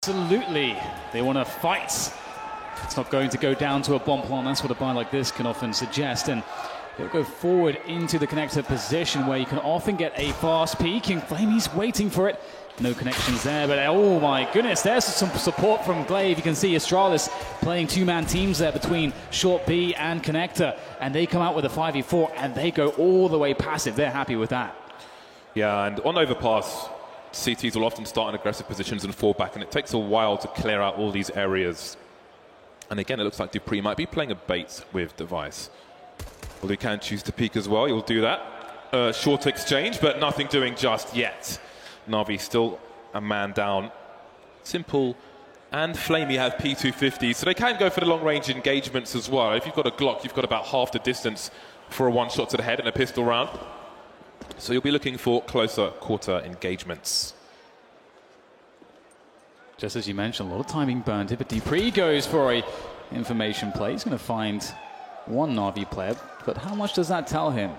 Absolutely, they want to fight. It's not going to go down to a bomb plant. That's what a buy like this can often suggest. And he'll go forward into the connector position where you can often get a fast peek. And flamie's waiting for it. No connections there, but oh my goodness, there's some support from Glaive. You can see Astralis playing two-man teams there between Short B and Connector. And they come out with a 5v4 and they go all the way passive. They're happy with that. Yeah, and on overpass, CTs will often start in aggressive positions and fall back, and it takes a while to clear out all these areas. And again, it looks like dupreeh might be playing a bait with Device. Well, he can choose to peek as well. He'll do that. Short exchange, but nothing doing just yet. Na'Vi still a man down. Simple and flamie have P250, so they can go for the long-range engagements as well. If you've got a Glock, you've got about half the distance for a one-shot to the head and a pistol round. So you'll be looking for closer quarter engagements. Just as you mentioned, a lot of timing burned here, but dupreeh goes for a information play. He's going to find one Na'Vi player, but how much does that tell him?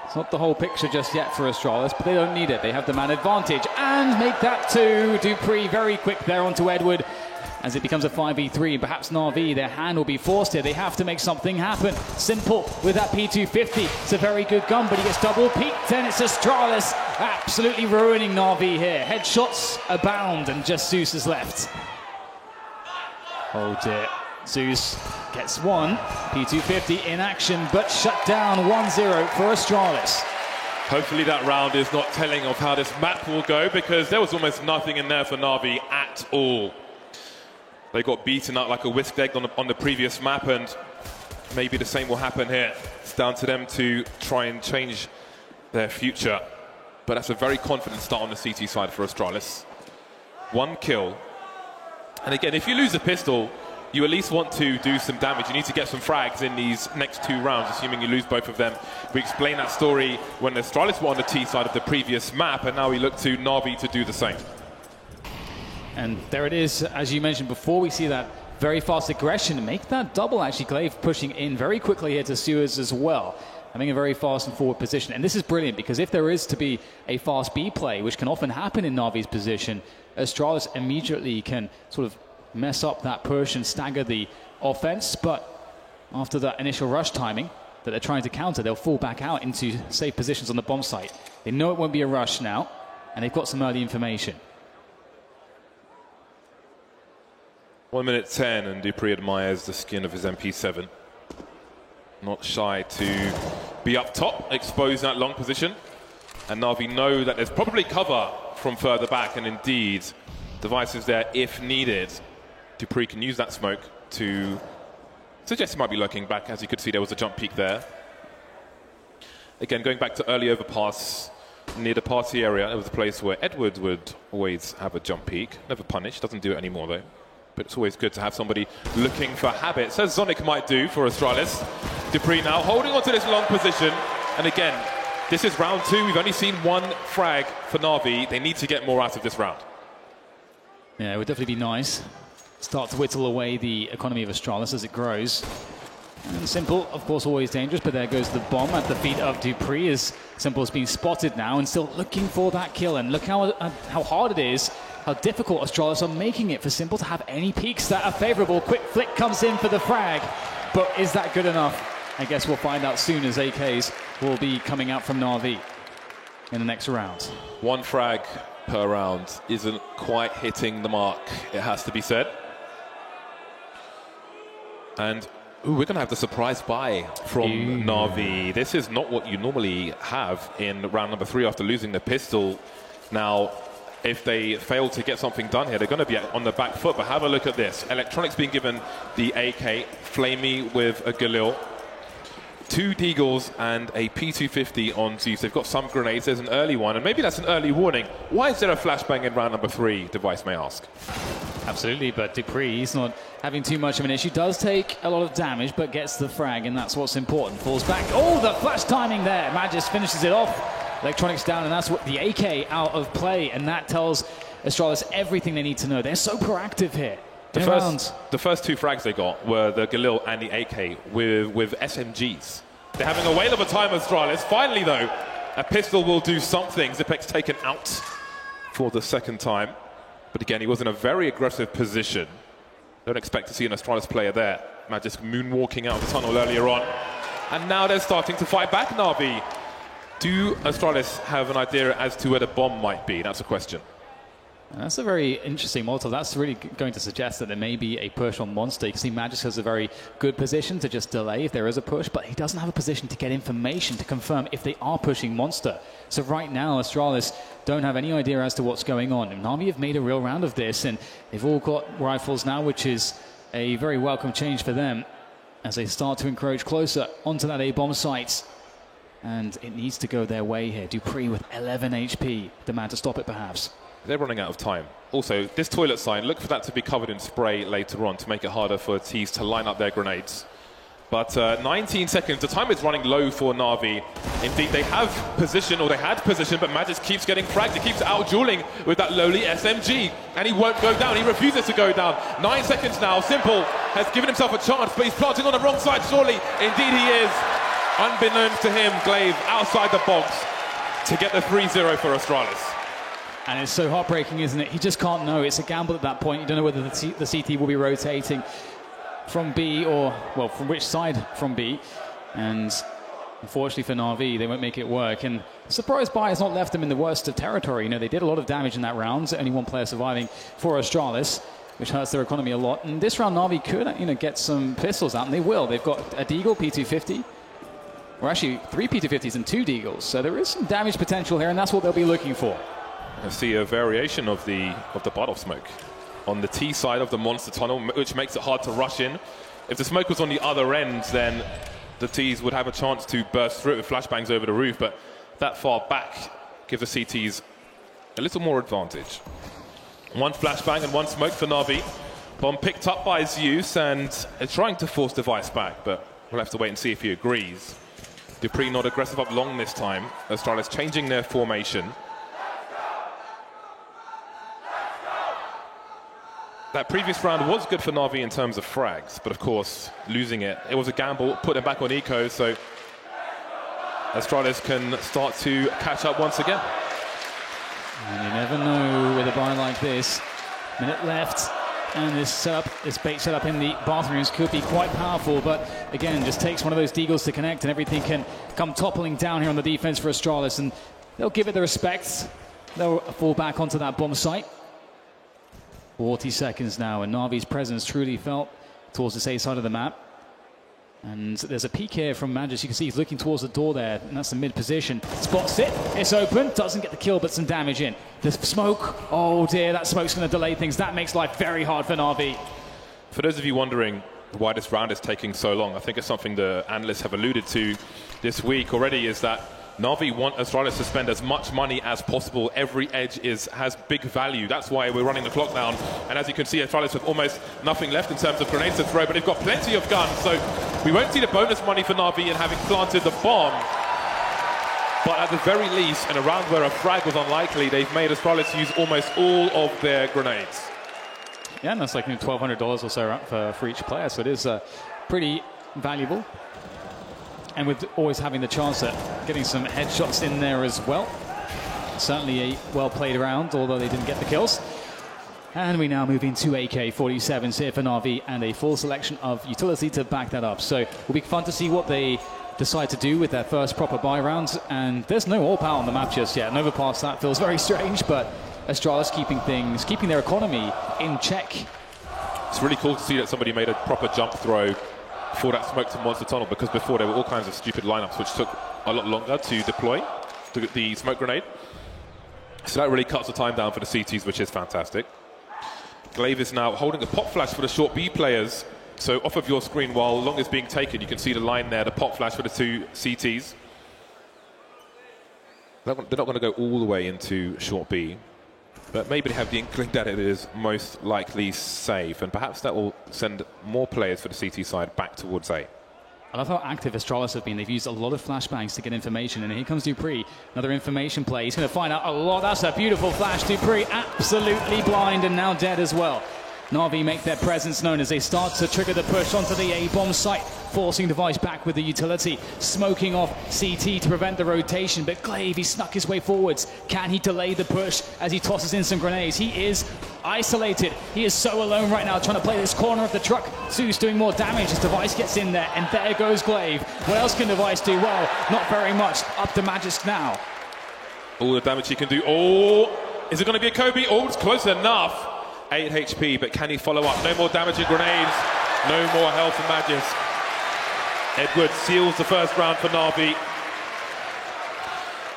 It's not the whole picture just yet for Astralis, but they don't need it. They have the man advantage and make that two. dupreeh very quick there onto Edward as it becomes a 5v3. Perhaps Na'Vi, their hand will be forced here. They have to make something happen. Simple with that P250. It's a very good gun, but he gets double peaked, and it's Astralis absolutely ruining Na'Vi here. Headshots abound, and just Zeus is left. Oh dear. Zeus gets one. P250 in action, but shut down 1-0 for Astralis. Hopefully that round is not telling of how this map will go, because there was almost nothing in there for Na'Vi at all. They got beaten out like a whisked egg on the previous map, and maybe the same will happen here. It's down to them to try and change their future. But that's a very confident start on the CT side for Astralis. One kill. And again, if you lose a pistol, you at least want to do some damage. You need to get some frags in these next two rounds, assuming you lose both of them. We explained that story when Astralis were on the T side of the previous map, and now we look to Na'Vi to do the same. And there it is, as you mentioned before, we see that very fast aggression. Make that double, actually. Glaive pushing in very quickly here to Suez as well, having a very fast and forward position. And this is brilliant, because if there is to be a fast B play, which can often happen in Na'Vi's position, Astralis immediately can sort of mess up that push and stagger the offense. But after that initial rush timing that they're trying to counter, they'll fall back out into safe positions on the bomb site. They know it won't be a rush now, and they've got some early information. 1 minute 10, and dupreeh admires the skin of his MP7. Not shy to be up top, expose that long position. And Na'Vi know that there's probably cover from further back, and indeed, Device is there if needed. dupreeh can use that smoke to suggest he might be lurking back. As you could see, there was a jump peak there. Again, going back to early overpass near the party area, there was a place where Edward would always have a jump peak. Never punished, doesn't do it anymore though. But it's always good to have somebody looking for habits, as Zonic might do for Astralis. dupreeh now holding on to this long position. And again, this is round two. We've only seen one frag for Na'Vi. They need to get more out of this round. Yeah, it would definitely be nice. Start to whittle away the economy of Astralis as it grows. And Simple, of course, always dangerous, but there goes the bomb at the feet of dupreeh, as Simple has been spotted now and still looking for that kill. And look how hard it is, how difficult Astralis are making it for Simple to have any peaks that are favorable. Quick flick comes in for the frag, but is that good enough? I guess we'll find out soon, as AKs will be coming out from Na'Vi in the next round. One frag per round isn't quite hitting the mark, it has to be said. And we're going to have the surprise buy from Na'Vi. This is not what you normally have in round number 3 after losing the pistol. Now, if they fail to get something done here, they're going to be on the back foot. But have a look at this. Electronics being given the AK, flamie with a Galil, 2 Deagles and a P250 on Zeus. They've got some grenades. There's an early one, and maybe that's an early warning. Why is there a flashbang in round number 3, Device may ask? Absolutely, but dupreeh, he's not having too much of an issue. Does take a lot of damage, but gets the frag, and that's what's important. Falls back. Oh, the flash timing there. Magis finishes it off. Electronics down, and that's what the AK out of play, and that tells Astralis everything they need to know. They're so proactive here. The first 2 frags they got were the Galil and the AK with SMGs. They're having a whale of a time, Astralis. Finally, though, a pistol will do something. Xyp9x taken out for the second time. But again, he was in a very aggressive position. Don't expect to see an Astralis player there. Magisk moonwalking out of the tunnel earlier on. And now they're starting to fight back, Na'Vi. Do Astralis have an idea as to where the bomb might be? That's a question. And that's a very interesting model. That's really going to suggest that there may be a push on Monster. You can see Magisk has a very good position to just delay if there is a push, but he doesn't have a position to get information to confirm if they are pushing Monster. So right now, Astralis don't have any idea as to what's going on. And Na'Vi have made a real round of this, and they've all got rifles now, which is a very welcome change for them as they start to encroach closer onto that A-bomb site. And it needs to go their way here. dupreeh with 11 HP, the man to stop it perhaps. They're running out of time. Also, this toilet sign, look for that to be covered in spray later on to make it harder for Tees to line up their grenades. But 19 seconds, the time is running low for Na'Vi. Indeed, they have position, or they had position, but Magisk keeps getting fragged. He keeps out-dueling with that lowly SMG, and he won't go down. He refuses to go down. 9 seconds now. Simple has given himself a chance, but he's planting on the wrong side, surely. Indeed, he is. Unbeknownst to him, Glaive outside the box to get the 3-0 for Astralis. And it's so heartbreaking, isn't it? He just can't know. It's a gamble at that point. You don't know whether the CT will be rotating from B or, well, from which side from B. And unfortunately for Na'Vi, they won't make it work. And surprise buy has not left them in the worst of territory. You know, they did a lot of damage in that round. Only one player surviving for Astralis, which hurts their economy a lot. And this round, Na'Vi could, you know, get some pistols out, and they will. They've got a Deagle P250. Or actually, 3 P250s and 2 Deagles. So there is some damage potential here, and that's what they'll be looking for. I see a variation of the Bardolph smoke on the T side of the Monster tunnel, which makes it hard to rush in. If the smoke was on the other end, then the T's would have a chance to burst through it with flashbangs over the roof, but that far back gives the CTs a little more advantage. One flashbang and one smoke for Na'Vi. Bomb picked up by Zeus and is trying to force Device back, but we'll have to wait and see if he agrees. dupreeh not aggressive up long this time. Astralis changing their formation. That previous round was good for Na'Vi in terms of frags, but of course, losing it was a gamble, put them back on eco, so Astralis can start to catch up once again. And you never know with a buy like this. Minute left, and this setup, this bait setup in the bathrooms could be quite powerful, but again, just takes one of those Deagles to connect, and everything can come toppling down here on the defense for Astralis, and they'll give it the respect. They'll fall back onto that bomb site. 40 seconds now, and Na'Vi's presence truly felt towards the safe side of the map. And there's a peek here from Magisk. You can see he's looking towards the door there, and that's the mid position. Spots it, it's open, doesn't get the kill, but some damage in. The smoke, oh dear, that smoke's going to delay things. That makes life very hard for Na'Vi. For those of you wondering why this round is taking so long, I think it's something the analysts have alluded to this week already, is that Na'Vi want Astralis to spend as much money as possible. Every edge has big value. That's why we're running the clock down. And as you can see, Astralis have almost nothing left in terms of grenades to throw, but they've got plenty of guns. So we won't see the bonus money for Na'Vi in having planted the bomb. But at the very least, in a round where a frag was unlikely, they've made Astralis use almost all of their grenades. Yeah, and that's like $1,200 or so for each player. So it is pretty valuable. And with always having the chance at getting some headshots in there as well. Certainly a well-played round, although they didn't get the kills. And we now move into AK-47s here for Na'Vi, and a full selection of utility to back that up. So it'll be fun to see what they decide to do with their first proper buy rounds. And there's no all-power on the map just yet. And overpass that feels very strange, but Astralis keeping their economy in check. It's really cool to see that somebody made a proper jump throw for that smoke to Monster Tunnel, because before there were all kinds of stupid lineups which took a lot longer to deploy the smoke grenade. So that really cuts the time down for the CTs, which is fantastic. Glaive is now holding a pop flash for the short B players. So off of your screen, while long is being taken, you can see the line there, the pop flash for the two CTs. They're not going to go all the way into short B, but maybe they have the inkling that it is most likely safe, and perhaps that will send more players for the CT side back towards A. I love how active Astralis have been. They've used a lot of flashbangs to get information, and here comes dupreeh. Another information play. He's going to find out a lot. That's a beautiful flash. dupreeh absolutely blind and now dead as well. Na'Vi make their presence known as they start to trigger the push onto the A-bomb site, forcing Device back with the utility, smoking off CT to prevent the rotation, but Glaive, he snuck his way forwards. Can he delay the push as he tosses in some grenades? He is isolated. He is so alone right now trying to play this corner of the truck. Zeus doing more damage as Device gets in there, and there goes Glaive. What else can Device do? Well, not very much. Up to Magisk now. All the damage he can do. Oh, is it going to be a Kobe? Oh, it's close enough. 8 HP, but can he follow up? No more damaging grenades, no more health for Magisk. Edward seals the first round for Na'Vi.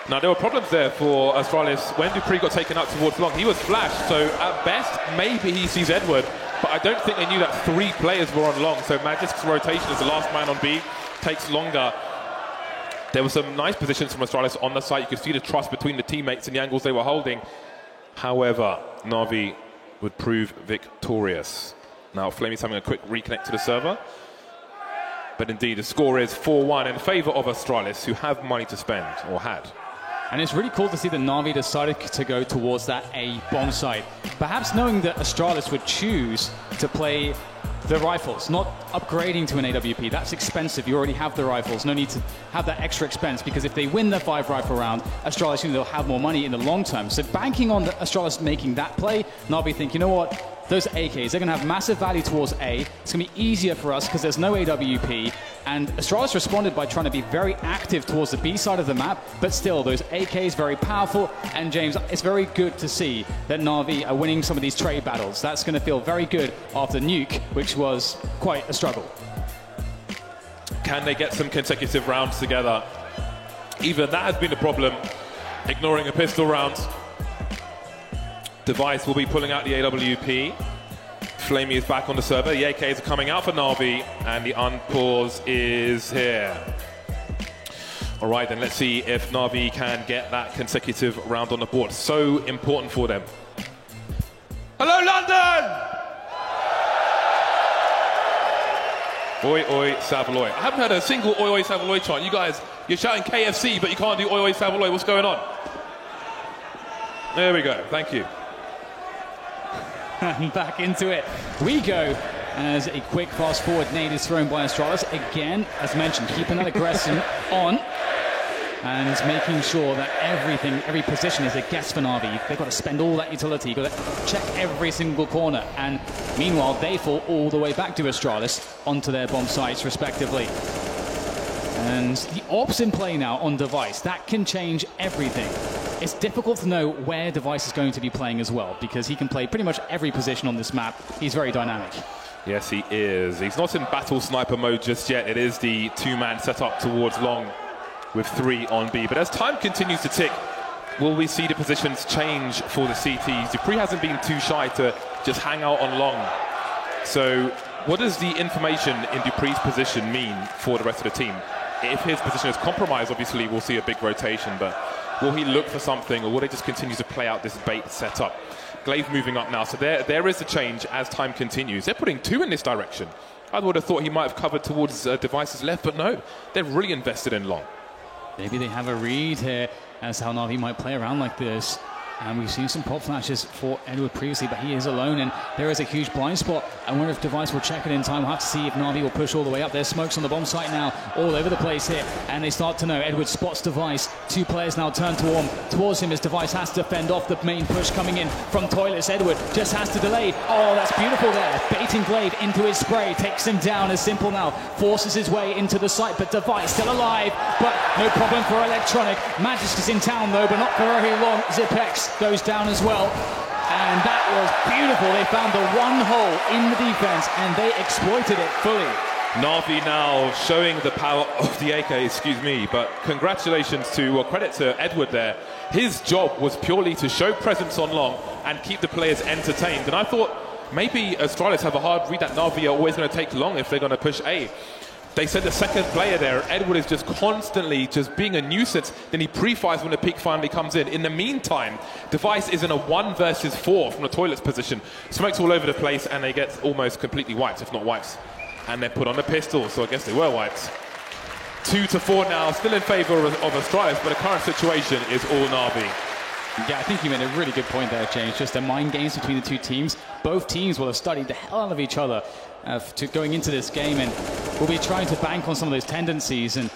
Now, there were problems there for Astralis. When dupreeh got taken out towards long, he was flashed, so at best, maybe he sees Edward, but I don't think they knew that 3 players were on long, so Magisk's rotation as the last man on B takes longer. There were some nice positions from Astralis on the site. You could see the trust between the teammates and the angles they were holding. However, Na'Vi would prove victorious. Now, Flamey's having a quick reconnect to the server. But indeed, the score is 4-1 in favour of Astralis, who have money to spend, or had. And it's really cool to see that Na'Vi decided to go towards that A-bomb site. Perhaps knowing that Astralis would choose to play the rifles, not upgrading to an AWP. That's expensive. You already have the rifles. No need to have that extra expense, because if they win the 5 rifle round, Astralis, they'll have more money in the long term. So banking on Astralis making that play, Na'Vi think, you know what? Those AKs, they're going to have massive value towards A. It's going to be easier for us because there's no AWP. And Astralis responded by trying to be very active towards the B side of the map, but still, those AKs very powerful. And James, it's very good to see that Na'Vi are winning some of these trade battles. That's going to feel very good after Nuke, which was quite a struggle. Can they get some consecutive rounds together? Even that has been a problem, ignoring a pistol round. Device will be pulling out the AWP. Flamey is back on the server. The AKs are coming out for Na'Vi, and the unpause is here. All right, then let's see if Na'Vi can get that consecutive round on the board. So important for them. Hello, London! Oi, oi, Savaloy. I haven't heard a single oi, oi, Savaloy chant. You guys, you're shouting KFC, but you can't do oi, oi, Savaloy. What's going on? There we go. Thank you. And back into it we go as a quick fast forward nade is thrown by Astralis. Again, as mentioned, keeping that aggression on and making sure that every position is a guess for Na'Vi. They've got to spend all that utility, you've got to check every single corner, and meanwhile they fall all the way back to Astralis onto their bomb sites respectively. And the ops in play now on Device, that can change everything. It's difficult to know where Device is going to be playing as well, because he can play pretty much every position on this map. He's very dynamic. Yes, he is. He's not in battle sniper mode just yet. It is the 2-man setup towards long with 3 on B. But as time continues to tick, will we see the positions change for the CTs? dupreeh hasn't been too shy to just hang out on long. So what does the information in dupreeh's position mean for the rest of the team? If his position is compromised, obviously we'll see a big rotation, but will he look for something, or will they just continue to play out this bait setup? Glaive moving up now, so there is a change as time continues. They're putting 2 in this direction. I would have thought he might have covered towards Device's left, but no, they're really invested in long. Maybe they have a read here as how Na'Vi might play around like this. And we've seen some pop flashes for Edward previously, but he is alone, and there is a huge blind spot. I wonder if Device will check it in time. We'll have to see if Na'Vi will push all the way up. There's smokes on the bomb site now, all over the place here, and they start to know. Edward spots Device. 2 players now turn towards him as Device has to fend off the main push coming in from Toilets. Edward just has to delay. Oh, that's beautiful there. Baiting Glaive into his spray, takes him down. As Simple now forces his way into the site, but Device still alive, but no problem for Electronic. Magisk is in town though, but not for very long. Zipex goes down as well, and that was beautiful. They found the one hole in the defense and they exploited it fully. Na'Vi now showing the power of the AK, excuse me, but congratulations to, or credit to Edward there. His job was purely to show presence on long and keep the players entertained, and I thought maybe Astralis have a hard read that Na'Vi are always going to take long if they're going to push A. They said the second player there, Edward, is just constantly just being a nuisance. Then he pre-fires when the peak finally comes in. In the meantime, Device is in a 1 versus 4 from the Toilets position. Smokes all over the place, and they get almost completely wiped, if not wipes. And they're put on the pistol, so I guess they were wiped. 2-4 now, still in favour of Astralis, but the current situation is all Na'Vi. Yeah, I think you made a really good point there, James. Just the mind games between the two teams. Both teams will have studied the hell out of each other to going into this game, and will be trying to bank on some of those tendencies. And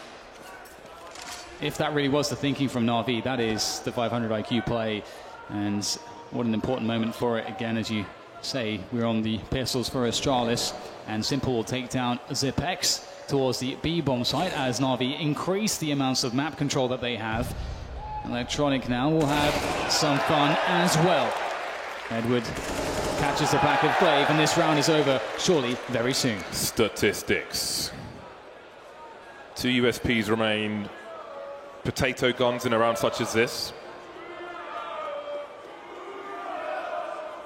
if that really was the thinking from Na'Vi, that is the 500 IQ play. And what an important moment for it. Again, as you say, we're on the pistols for Astralis, and Simple will take down Zipex towards the B-bomb site as Na'Vi increase the amounts of map control that they have. Electronic now will have some fun as well. Edward catches the back of Glaive, and this round is over, surely, very soon. Statistics. 2 USPs remain. Potato guns in a round such as this.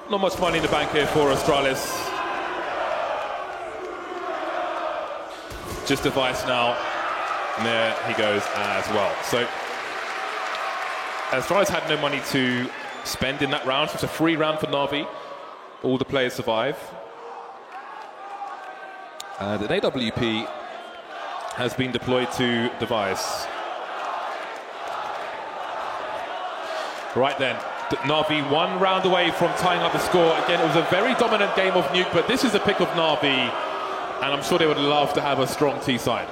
Not much money in the bank here for Astralis. Just Device now. And there he goes as well. So Astralis had no money to spend in that round, so it's a free round for Na'Vi. All the players survive. And an AWP has been deployed to Device. Right then, Na'Vi 1 round away from tying up the score. Again, it was a very dominant game of Nuke, but this is a pick of Na'Vi, and I'm sure they would love to have a strong T side.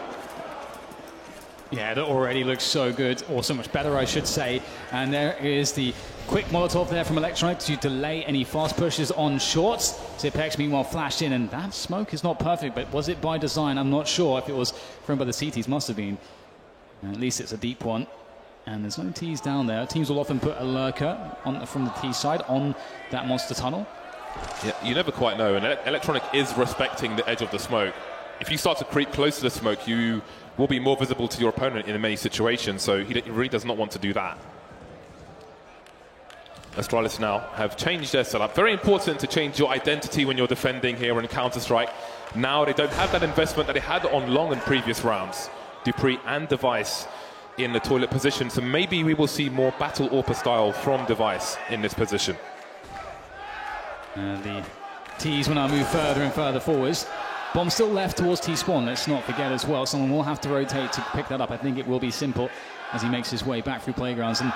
Yeah, that already looks so good, or so much better, I should say. And there is the quick Molotov there from Electronic to delay any fast pushes on shorts. Zipex, meanwhile, flashed in, and that smoke is not perfect, but was it by design? I'm not sure. If it was thrown by the CTs, must have been. At least it's a deep one. And there's no T's down there. Teams will often put a lurker from the T side on that monster tunnel. Yeah, you never quite know, and Electronic is respecting the edge of the smoke. If you start to creep close to the smoke, you will be more visible to your opponent in many situations, so he really does not want to do that. Astralis now have changed their setup. Very important to change your identity when you're defending here in Counter-Strike. Now they don't have that investment that they had on Long in previous rounds. dupreeh and Device in the toilet position, so maybe we will see more Battle AWPer style from Device in this position. The T's will now move further and further forwards. Bomb still left towards T-spawn, let's not forget as well. Someone will have to rotate to pick that up. I think it will be Simple as he makes his way back through Playgrounds. And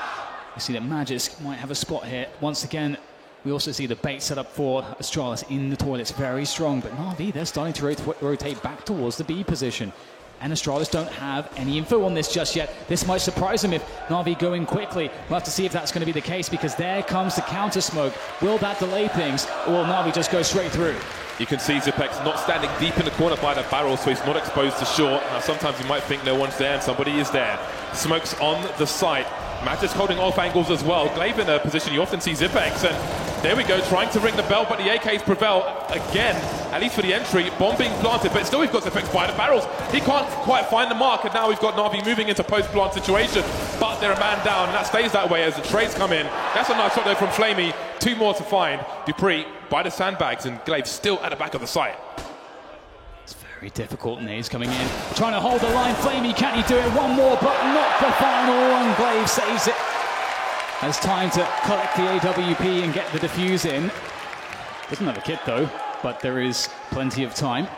you see that Magisk might have a spot here. Once again, we also see the bait set up for Astralis in the toilets, very strong. But Na'Vi, they're starting to rotate back towards the B position. And Astralis don't have any info on this just yet. This might surprise them if Na'Vi go in quickly. We'll have to see if that's going to be the case, because there comes the counter smoke. Will that delay things, or will Na'Vi just go straight through? You can see Zipex not standing deep in the corner by the barrel, so he's not exposed to short. Now, sometimes you might think no one's there, and somebody is there. Smokes on the site. Magisk holding off angles as well. Glaive in a position you often see Zipex, and there we go, trying to ring the bell, but the AKs prevail again, at least for the entry. Bomb being planted, but still we've got Zipex by the barrels. He can't quite find the mark, and now we've got Na'Vi moving into post-plant situation, but they're a man down, and that stays that way as the trades come in. That's a nice shot there from Flamey. 2 more to find. dupreeh by the sandbags, and Glaive still at the back of the site. It's very difficult. Nades coming in, trying to hold the line. Flamey, can he do it? One more, but not the final one. Glaive saves it. Has time to collect the AWP and get the defuse in. Doesn't have a kit though, but there is plenty of time.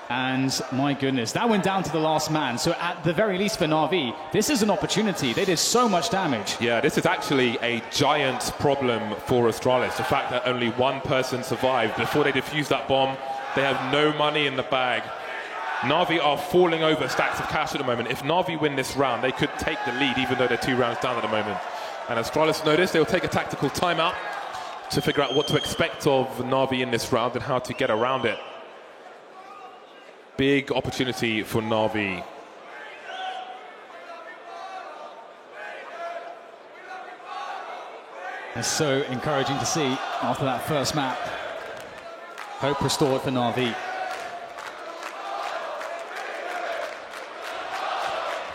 And my goodness, that went down to the last man. So at the very least for Na'Vi, this is an opportunity. They did so much damage. Yeah, this is actually a giant problem for Astralis. The fact that only one person survived before they defused that bomb. They have no money in the bag. Na'Vi are falling over stacks of cash at the moment. If Na'Vi win this round, they could take the lead, even though they're 2 rounds down at the moment. And Astralis notice they'll take a tactical timeout to figure out what to expect of Na'Vi in this round and how to get around it. Big opportunity for Na'Vi. It's so encouraging to see after that first map. Hope restored for Na'Vi.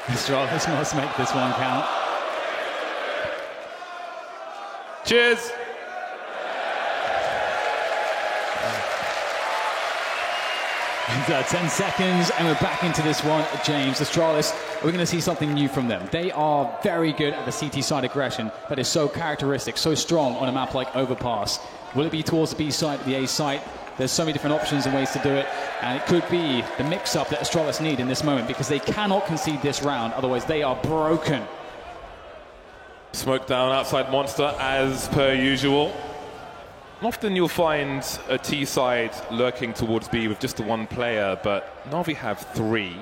Astralis must make this one count. Cheers! 10 seconds and we're back into this one. James, Astralis, we're going to see something new from them. They are very good at the CT side aggression that is so characteristic, so strong on a map like Overpass. Will it be towards the B side, the A side? There's so many different options and ways to do it, and it could be the mix-up that Astralis need in this moment, because they cannot concede this round, otherwise they are broken. Smoke down outside Monster as per usual. Often you'll find a T side lurking towards B with just the one player, but Na'Vi have 3.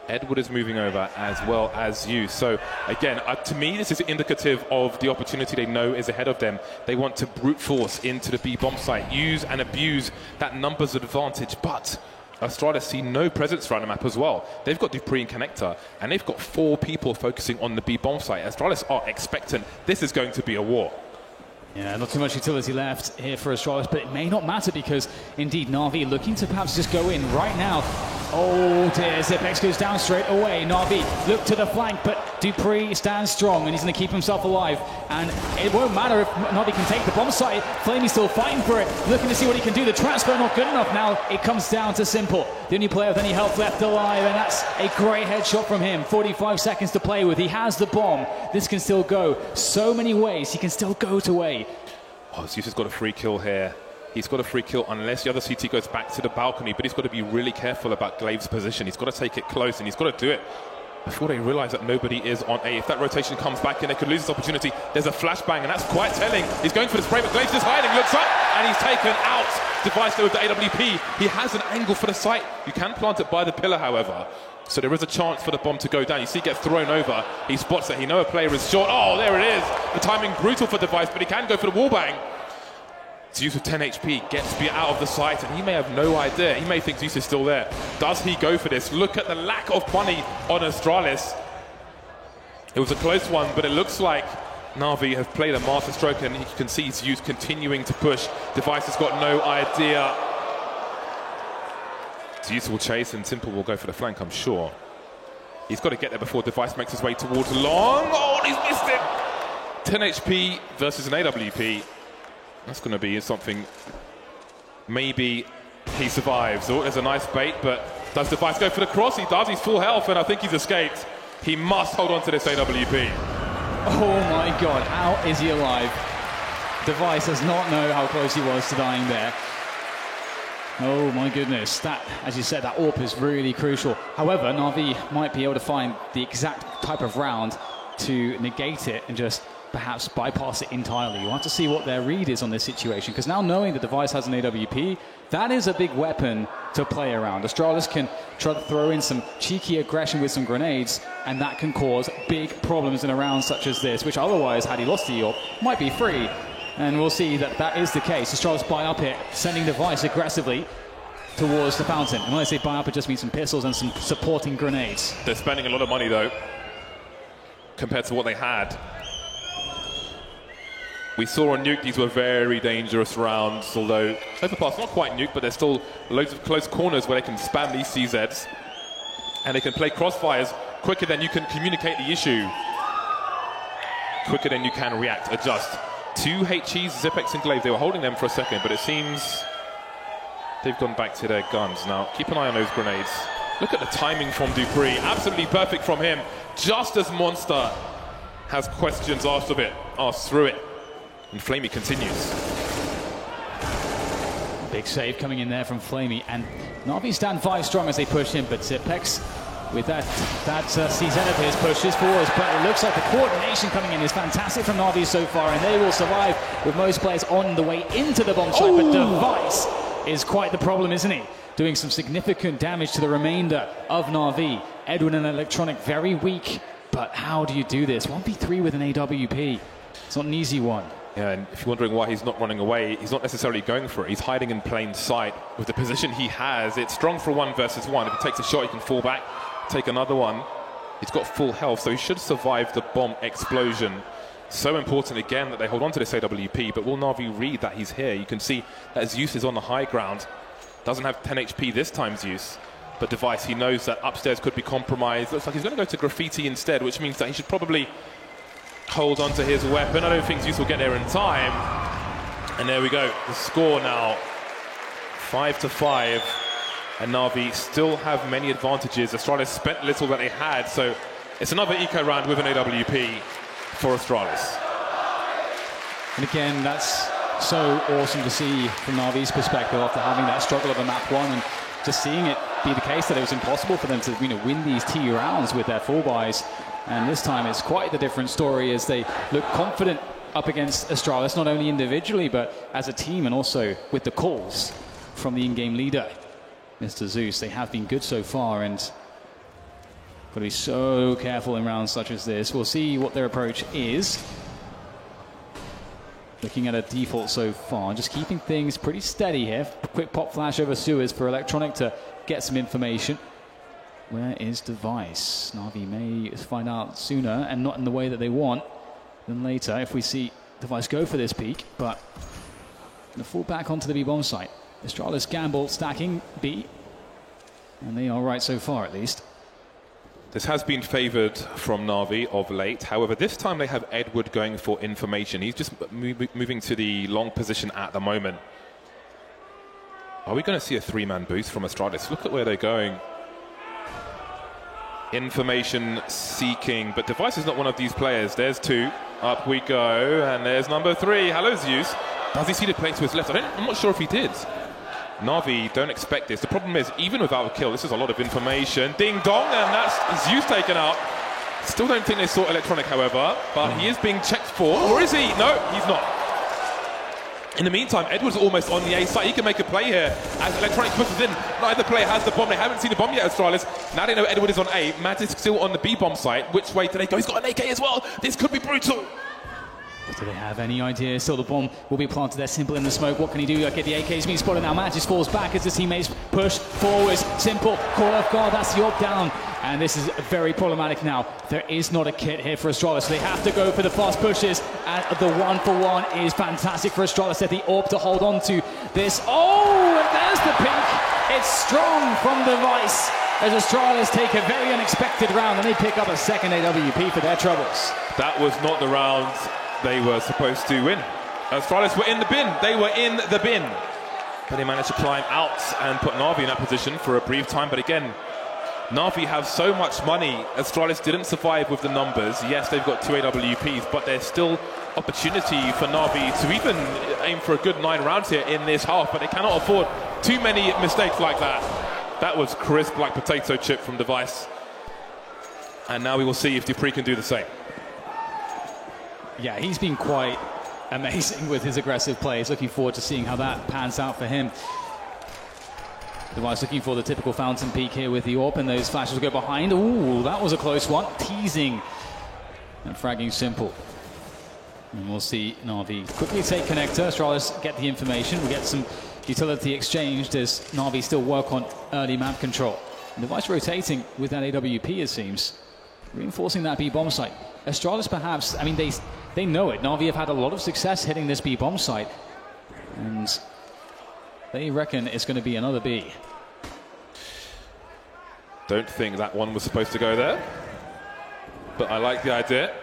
Edward is moving over as well as you. So again, to me, this is indicative of the opportunity they know is ahead of them. They want to brute force into the B bomb site, use and abuse that numbers advantage, but Astralis see no presence around the map as well. They've got dupreeh and Connector, and they've got 4 people focusing on the B bomb site. Astralis are expectant. This is going to be a war. Yeah, not too much utility left here for Astralis, but it may not matter because, indeed, Na'Vi looking to perhaps just go in right now. Oh dear, Xyp9x goes down straight away. Na'Vi look to the flank, but dupreeh stands strong and he's going to keep himself alive. And it won't matter if Na'Vi can take the bomb site. Flamey's still fighting for it, looking to see what he can do. The transfer not good enough. Now it comes down to Simple, the only player with any health left alive, and that's a great headshot from him. 45 seconds to play with. He has the bomb. This can still go so many ways. He can still go to A. Oh, Zeus has got a free kill here. He's got a free kill unless the other CT goes back to the balcony, but he's got to be really careful about Glaive's position. He's got to take it close, and he's got to do it before they realise that nobody is on A. If that rotation comes back in, they could lose this opportunity. There's a flashbang, and that's quite telling. He's going for the spray, but Glaive's just hiding. Looks up, and he's taken out. Device there with the AWP. He has an angle for the site. You can plant it by the pillar, however. So there is a chance for the bomb to go down. You see it get thrown over. He spots it. He knows a player is short. Oh, there it is. The timing brutal for Device, but he can go for the wallbang. Zeus with 10 HP gets Spear out of the site, and he may have no idea. He may think Zeus is still there. Does he go for this? Look at the lack of money on Astralis. It was a close one, but it looks like Na'Vi have played a master stroke, and you can see Zeus continuing to push. Device has got no idea. Zeus will chase, and Simple will go for the flank, I'm sure. He's got to get there before Device makes his way towards long. Oh, and he's missed it. 10 HP versus an AWP. That's going to be something. Maybe he survives. Oh, there's a nice bait, but does Device go for the cross? He does. He's full health, and I think he's escaped. He must hold on to this AWP. Oh my God, how is he alive? Device does not know how close he was to dying there. Oh my goodness, that, as you said, that AWP is really crucial. However, Na'Vi might be able to find the exact type of round to negate it and just perhaps bypass it entirely. You'll have to see what their read is on this situation, because now knowing the Device has an AWP, that is a big weapon to play around. Astralis can try to throw in some cheeky aggression with some grenades, and that can cause big problems in a round such as this, which otherwise, had he lost the AWP, might be free. And we'll see that that is the case. Astralis buy up it, sending Device aggressively towards the fountain. And when I say buy up, it just means some pistols and some supporting grenades. They're spending a lot of money, though, compared to what they had. We saw on Nuke, these were very dangerous rounds, although Overpass not quite Nuke, but there's still loads of close corners where they can spam these CZs, and they can play crossfires quicker than you can communicate the issue, quicker than you can react, adjust. 2 HEs, Xyp9x and Glaive, they were holding them for a second, but it seems they've gone back to their guns. Now, keep an eye on those grenades. Look at the timing from dupreeh, absolutely perfect from him, just as Monster has questions asked through it. And Flamey continues. Big save coming in there from Flamey, and Na'Vi stand 5 strong as they push him, but Xyp9x with that CZ of his pushes forwards, but it looks like the coordination coming in is fantastic from Na'Vi so far, and they will survive with most players on the way into the bomb site. But Device is quite the problem, isn't he? Doing some significant damage to the remainder of Na'Vi. Edwin and Electronic very weak, but how do you do this? 1v3 with an AWP. It's not an easy one. Yeah, and if you're wondering why he's not running away, he's not necessarily going for it. He's hiding in plain sight. With the position he has, it's strong for 1 versus 1. If he takes a shot, he can fall back, take another one. He's got full health, so he should survive the bomb explosion. So important, again, that they hold on to this AWP, but will Na'Vi read that he's here? You can see that Zeus is on the high ground. Doesn't have 10 HP this time, Zeus. But Device, he knows that upstairs could be compromised. Looks like he's going to go to Graffiti instead, which means that he should probably hold on to his weapon. I don't think Zeus will get there in time. And there we go. The score now 5-5. And Na'Vi still have many advantages. Astralis spent little that they had. So it's another eco round with an AWP for Astralis. And again, that's so awesome to see from Na'Vi's perspective after having that struggle of a map 1 and just seeing it be the case that it was impossible for them to win these T rounds with their full buys. And this time it's quite the different story as they look confident up against Astralis, not only individually but as a team, and also with the calls from the in-game leader, Mr. Zeus. They have been good so far, and got to be so careful in rounds such as this. We'll see what their approach is. Looking at a default so far, just keeping things pretty steady here. Quick pop flash over Suez for Electronic to get some information. Where is Device? Na'Vi may find out sooner and not in the way that they want than later if we see Device go for this peak, but going to fall back onto the B bomb site. Astralis gamble stacking B, and they are right so far at least. This has been favoured from Na'Vi of late. However, this time they have Edward going for information. He's just moving to the long position at the moment. Are we going to see a three-man boost from Astralis? Look at where they're going. Information seeking, but Device is not one of these players. There's two. Up we go, and there's number 3. Hello, Zeus. Does he see the play to his left? I'm not sure if he did. Na'Vi don't expect this. The problem is, even without a kill, this is a lot of information. Ding dong, and that's Zeus taken out. Still don't think they saw Electronic, however, but he is being checked for. Or is he? No, he's not. In the meantime, Edward's almost on the A side. He can make a play here as Electronic pushes in. Neither player has the bomb. They haven't seen the bomb yet, Astralis. Now they know Edward is on A. Matt is still on the B bomb site. Which way do they go? He's got an AK as well. This could be brutal. Do they have any idea? Still, the bomb will be planted there. Simple in the smoke. What can he do? Get the AK's being spotted now. Matt just falls back as the teammates push forwards. Simple call off guard. That's the AWP down. And this is very problematic now. There is not a kit here for Astralis, so they have to go for the fast pushes. And the 1-for-1 is fantastic for Astralis. They have the AWP to hold on to this. Oh, and there's the pink. It's strong from Device as Astralis take a very unexpected round, and they pick up a second AWP for their troubles. That was not the round they were supposed to win. Astralis were in the bin. They were in the bin. But they managed to climb out and put Na'Vi in that position for a brief time. But again, Na'Vi have so much money. Astralis didn't survive with the numbers. Yes, they've got 2 AWPs, but there's still opportunity for Na'Vi to even aim for a good 9 rounds here in this half. But they cannot afford too many mistakes like that. That was crisp like potato chip from Device. And now we will see if dupreeh can do the same. Yeah, he's been quite amazing with his aggressive plays. Looking forward to seeing how that pans out for him. Device looking for the typical fountain peak here with the AWP, and those flashes go behind. Ooh, that was a close one. Teasing and fragging Simple. And we'll see Na'Vi quickly take connector. Astralis get the information. We get some utility exchanged as Na'Vi still work on early map control. And Device rotating with that AWP, it seems. Reinforcing that B bomb site. Astralis perhaps, I mean, they know it. Na'Vi have had a lot of success hitting this B bomb site, and they reckon it's going to be another B. Don't think that one was supposed to go there, but I like the idea.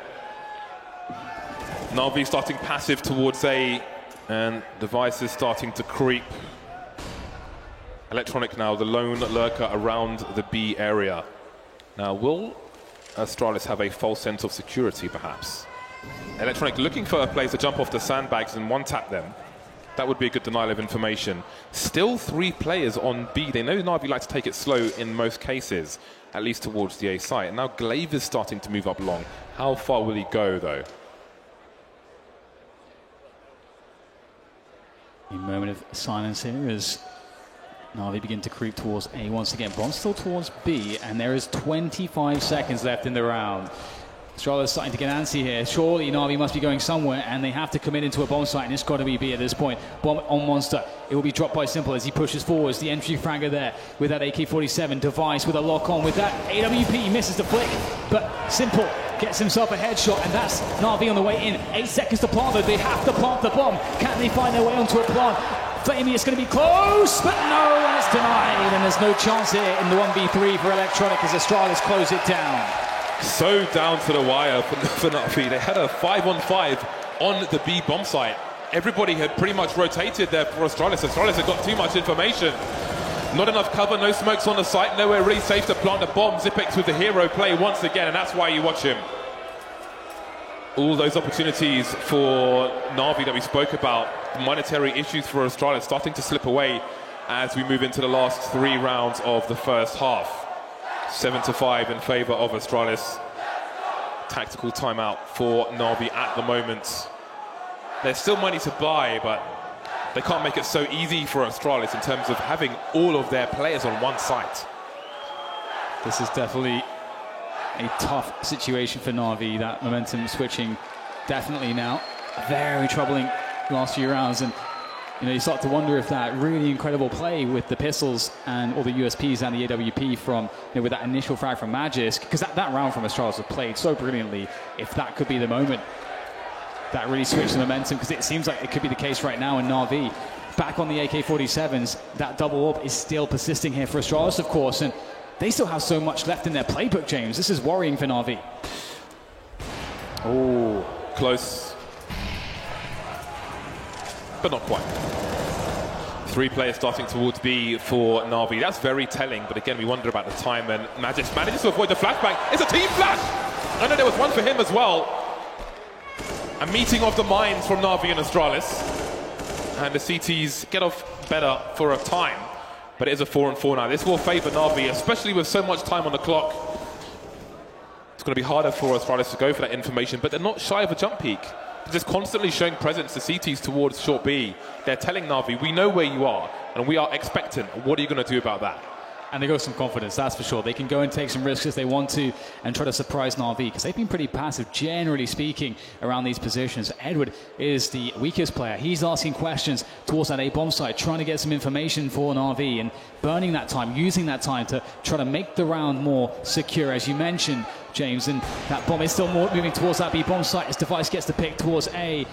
Na'Vi starting passive towards A, and Device is starting to creep. Electronic now the lone lurker around the B area. Now, will Astralis have a false sense of security, perhaps? Electronic looking for a place to jump off the sandbags and one-tap them. That would be a good denial of information. Still 3 players on B. They know Na'Vi like to take it slow in most cases, at least towards the A site. And now Glaive is starting to move up long. How far will he go, though? A moment of silence here as Na'Vi begin to creep towards A once again. Bomb still towards B, and there is 25 seconds left in the round. Astralis starting to get antsy here. Surely Na'Vi must be going somewhere, and they have to commit into a bomb site, and it's got to be B at this point. Bomb on Monster. It will be dropped by Simple as he pushes forwards. The entry fragger there with that AK-47. Device with a lock on with that AWP. Misses the flick, but Simple gets himself a headshot, and that's Na'Vi on the way in. 8 seconds to plant it. They have to plant the bomb. Can they find their way onto a plant? Flamey is going to be close, but no, and it's denied. And there's no chance here in the 1v3 for Electronic as Astralis close it down. So down to the wire for Na'Vi. They had a 5-on-5 on the B bomb site. Everybody had pretty much rotated there for Astralis. Astralis had got too much information. Not enough cover, no smokes on the site, nowhere really safe to plant a bomb. Zipex with the hero play once again, and that's why you watch him. All those opportunities for Na'Vi that we spoke about, monetary issues for Astralis starting to slip away as we move into the last 3 rounds of the first half. 7-5 in favour of Astralis. tactical timeout for Na'Vi at the moment. There's still money to buy, but they can't make it so easy for Astralis in terms of having all of their players on one site. This is definitely a tough situation for Na'Vi. That momentum switching definitely now. Very troubling last few rounds, and you start to wonder if that really incredible play with the pistols and all the USPs and the AWP from, with that initial frag from Magisk, because that round from Astralis was played so brilliantly, if that could be the moment that really switched the momentum, because it seems like it could be the case right now in Na'Vi. Back on the AK-47s, that double orb is still persisting here for Astralis, of course, and they still have so much left in their playbook, James. This is worrying for Na'Vi. Oh, close. But not quite. 3 players starting towards B for Na'Vi. That's very telling, but again, we wonder about the time, and Magisk manages to avoid the flashbang. It's a team flash! I know there was one for him as well. A meeting of the minds from Na'Vi and Astralis. And the CTs get off better for a time, but it is a 4-on-4 now. This will favour Na'Vi, especially with so much time on the clock. It's going to be harder for Astralis to go for that information, but they're not shy of a jump peek. They're just constantly showing presence to CTs towards short B. They're telling Na'Vi, we know where you are, and we are expectant. What are you going to do about that? And they got some confidence, that's for sure. They can go and take some risks if they want to and try to surprise Na'Vi, because they've been pretty passive, generally speaking, around these positions. Edward is the weakest player. He's asking questions towards that A bomb site, trying to get some information for Na'Vi and burning that time, using that time to try to make the round more secure, as you mentioned, James. And that bomb is still moving towards that B bomb site as Device gets the pick towards A.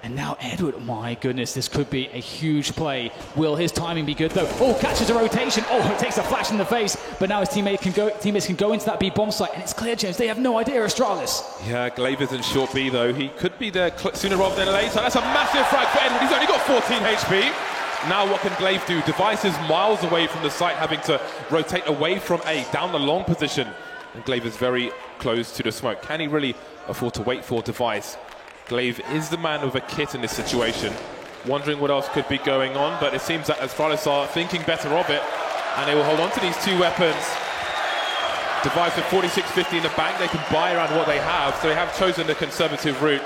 And now Edward, my goodness, this could be a huge play. Will his timing be good though? Oh, catches a rotation. Oh, it takes a flash in the face. But now his teammates can go into that B bomb site, and it's clear, James. They have no idea, Astralis. Yeah, Glaive is in short B though. He could be there sooner rather than later. That's a massive frag for Edward. He's only got 14 HP. Now what can Glaive do? Device is miles away from the site, having to rotate away from A, down the long position. And Glaive is very close to the smoke. Can he really afford to wait for Device? Glaive is the man with a kit in this situation. Wondering what else could be going on, but it seems that Astralis are thinking better of it, and they will hold on to these 2 weapons. Device with 46.50 in the bank, they can buy around what they have, so they have chosen the conservative route,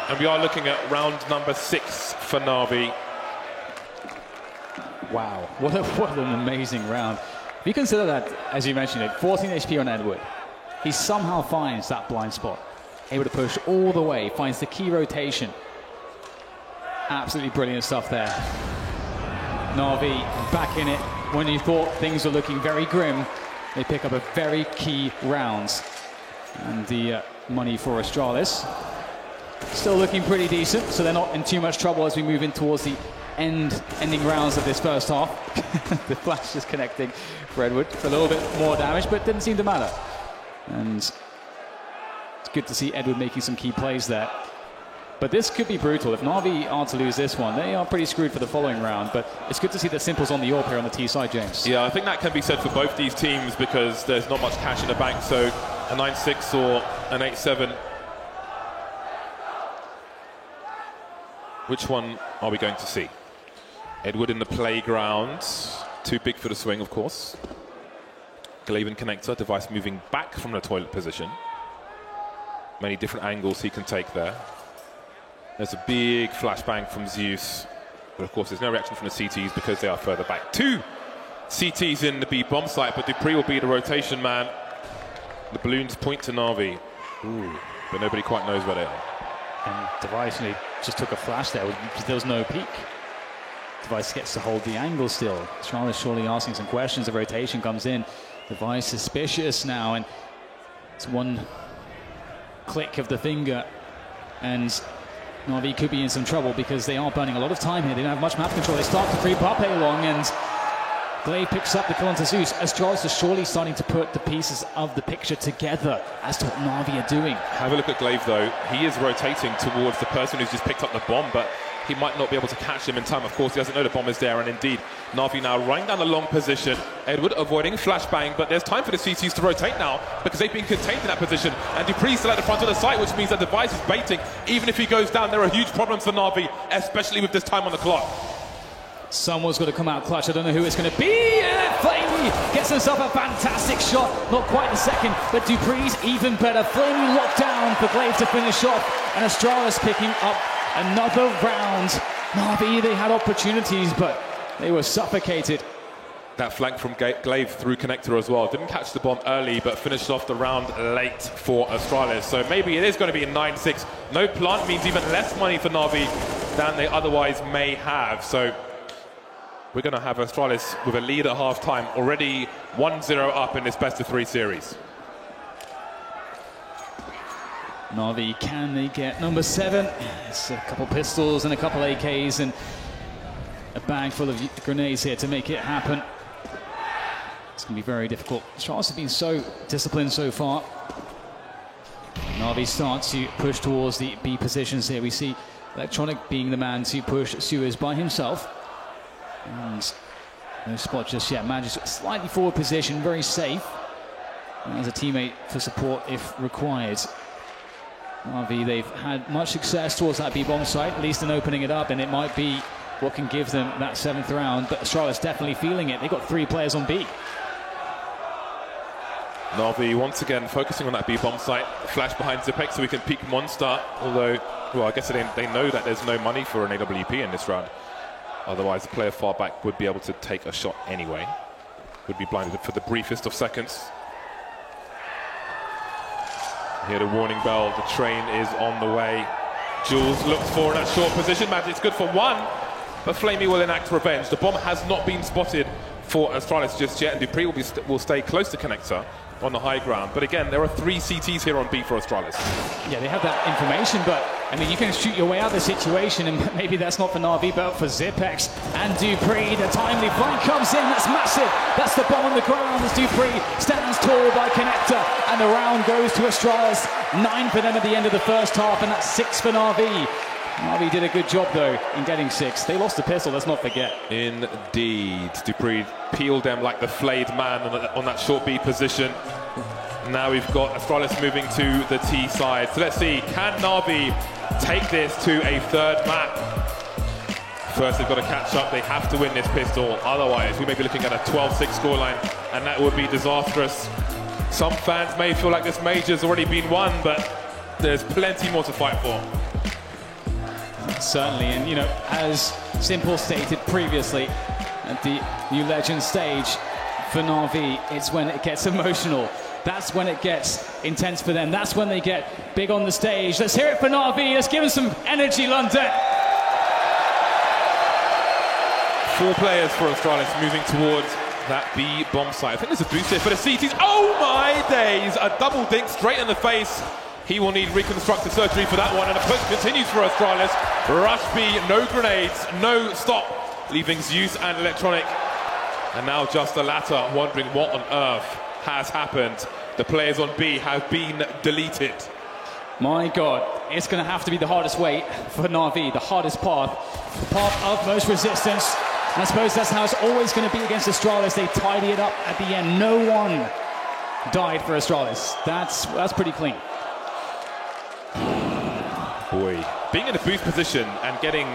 and we are looking at round number 6 for Na'Vi. Wow, what an amazing round. If you consider that, as you mentioned, 14 HP on Edward, he somehow finds that blind spot. Able to push all the way, finds the key rotation. Absolutely brilliant stuff there. Na'Vi back in it. When you thought things were looking very grim, they pick up a very key round. And the money for Astralis still looking pretty decent, so they're not in too much trouble as we move in towards the ending rounds of this first half. The flash is connecting for Edward for a little bit more damage, but didn't seem to matter. And it's good to see Edward making some key plays there. But this could be brutal. If Na'Vi are to lose this one, they are pretty screwed for the following round. But it's good to see that Simple's on the AWP here on the T side, James. Yeah, I think that can be said for both these teams, because there's not much cash in the bank. So a 9-6 or an 8-7. Which one are we going to see? Edward in the playground. Too big for the swing, of course. Glaive and connector. Device moving back from the toilet position. Many different angles he can take there. There's a big flashbang from Zeus. But of course, there's no reaction from the CTs because they are further back. 2 CTs in the B bomb site, but dupreeh will be the rotation man. The balloons point to Na'Vi. Ooh, but nobody quite knows where they are. And Device just took a flash there. There was no peek. Device gets to hold the angle still. Astralis surely asking some questions. The rotation comes in. Device suspicious now, and it's one click of the finger, and Na'Vi could be in some trouble because they are burning a lot of time here. They don't have much map control. They start to creep up along, and Glaive picks up the kill onto Zeus. Astralis is surely starting to put the pieces of the picture together as to what Na'Vi are doing. Have a look at Glaive though. He is rotating towards the person who's just picked up the bomb, but he might not be able to catch him in time. Of course, he doesn't know the bomb is there, and indeed, Na'Vi now running down the long position. Edward avoiding flashbang, but there's time for the CTs to rotate now because they've been contained in that position. And dupreeh still at the front of the site, which means that Device is baiting. Even if he goes down, there are huge problems for Na'Vi, especially with this time on the clock. Someone's got to come out clutch. I don't know who it's going to be. And Flamey gets himself a fantastic shot. Not quite the second, but Dupree's even better. Flamey locked down for Glaive to finish off. And Astralis picking up another round. Na'Vi, they had opportunities, but they were suffocated. That flank from Glaive through connector as well. Didn't catch the bomb early, but finished off the round late for Astralis. So maybe it is going to be a 9-6. No plant means even less money for Na'Vi than they otherwise may have. So we're going to have Astralis with a lead at half-time, already 1-0 up in this best-of-3 series. Na'Vi, can they get number 7? It's a couple pistols and a couple AKs and a bag full of grenades here to make it happen. It's going to be very difficult. Astralis have been so disciplined so far. Na'Vi start to push towards the B positions here. We see Electronic being the man to push Suez by himself. And no spot just yet. Manages a slightly forward position, very safe. And as a teammate for support if required. Na'Vi, they've had much success towards that B-bomb site, at least in opening it up, and it might be what can give them that 7th round. But Astralis definitely feeling it. They've got 3 players on B. Na'Vi once again focusing on that B-bomb site. Flash behind Zipex so we can peek Monster. Although, well, I guess they know that there's no money for an AWP in this round. Otherwise, the player far back would be able to take a shot anyway. Would be blinded for the briefest of seconds. Hear the warning bell. The train is on the way. Jules looks for in that short position. Magic's good for 1, but Flamey will enact revenge. The bomb has not been spotted for Astralis just yet, and Dupree will stay close to Connector on the high ground. But again, there are 3 CTs here on B for Astralis. Yeah, they have that information, but I mean, you can shoot your way out of the situation, and maybe that's not for Na'Vi, but for Zipex and Dupree. The timely flank comes in, that's massive. That's the bomb on the ground as Dupree stands tall by Connector, and the round goes to Astralis. 9 for them at the end of the first half, and that's 6 for Na'Vi. Na'Vi did a good job, though, in getting 6. They lost the pistol, let's not forget. Indeed. Dupree peeled them like the flayed man on that short B position. Now we've got Astralis moving to the T side. So let's see, can Na'Vi take this to a 3rd map? First, they've got to catch up. They have to win this pistol. Otherwise, we may be looking at a 12-6 scoreline, and that would be disastrous. Some fans may feel like this major's already been won, but there's plenty more to fight for. Certainly, and you know, as Simple stated previously, at the New Legend stage for Na'Vi, it's when it gets emotional. That's when it gets intense for them. That's when they get big on the stage. Let's hear it for Na'Vi. Let's give them some energy, London. 4 players for Astralis moving towards that B bomb site. I think there's a boost here for the CTs. Oh my days! A double dink straight in the face. He will need reconstructive surgery for that one, and the push continues for Astralis. Rush B, no grenades, no stop, leaving Zeus and Electronic. And now just the latter, wondering what on earth has happened. The players on B have been deleted. My God, it's going to have to be the hardest way for Na'Vi, the hardest path, the path of most resistance. And I suppose that's how it's always going to be against Astralis. They tidy it up at the end. No one died for Astralis. That's pretty clean. Boy, being in a boost position and getting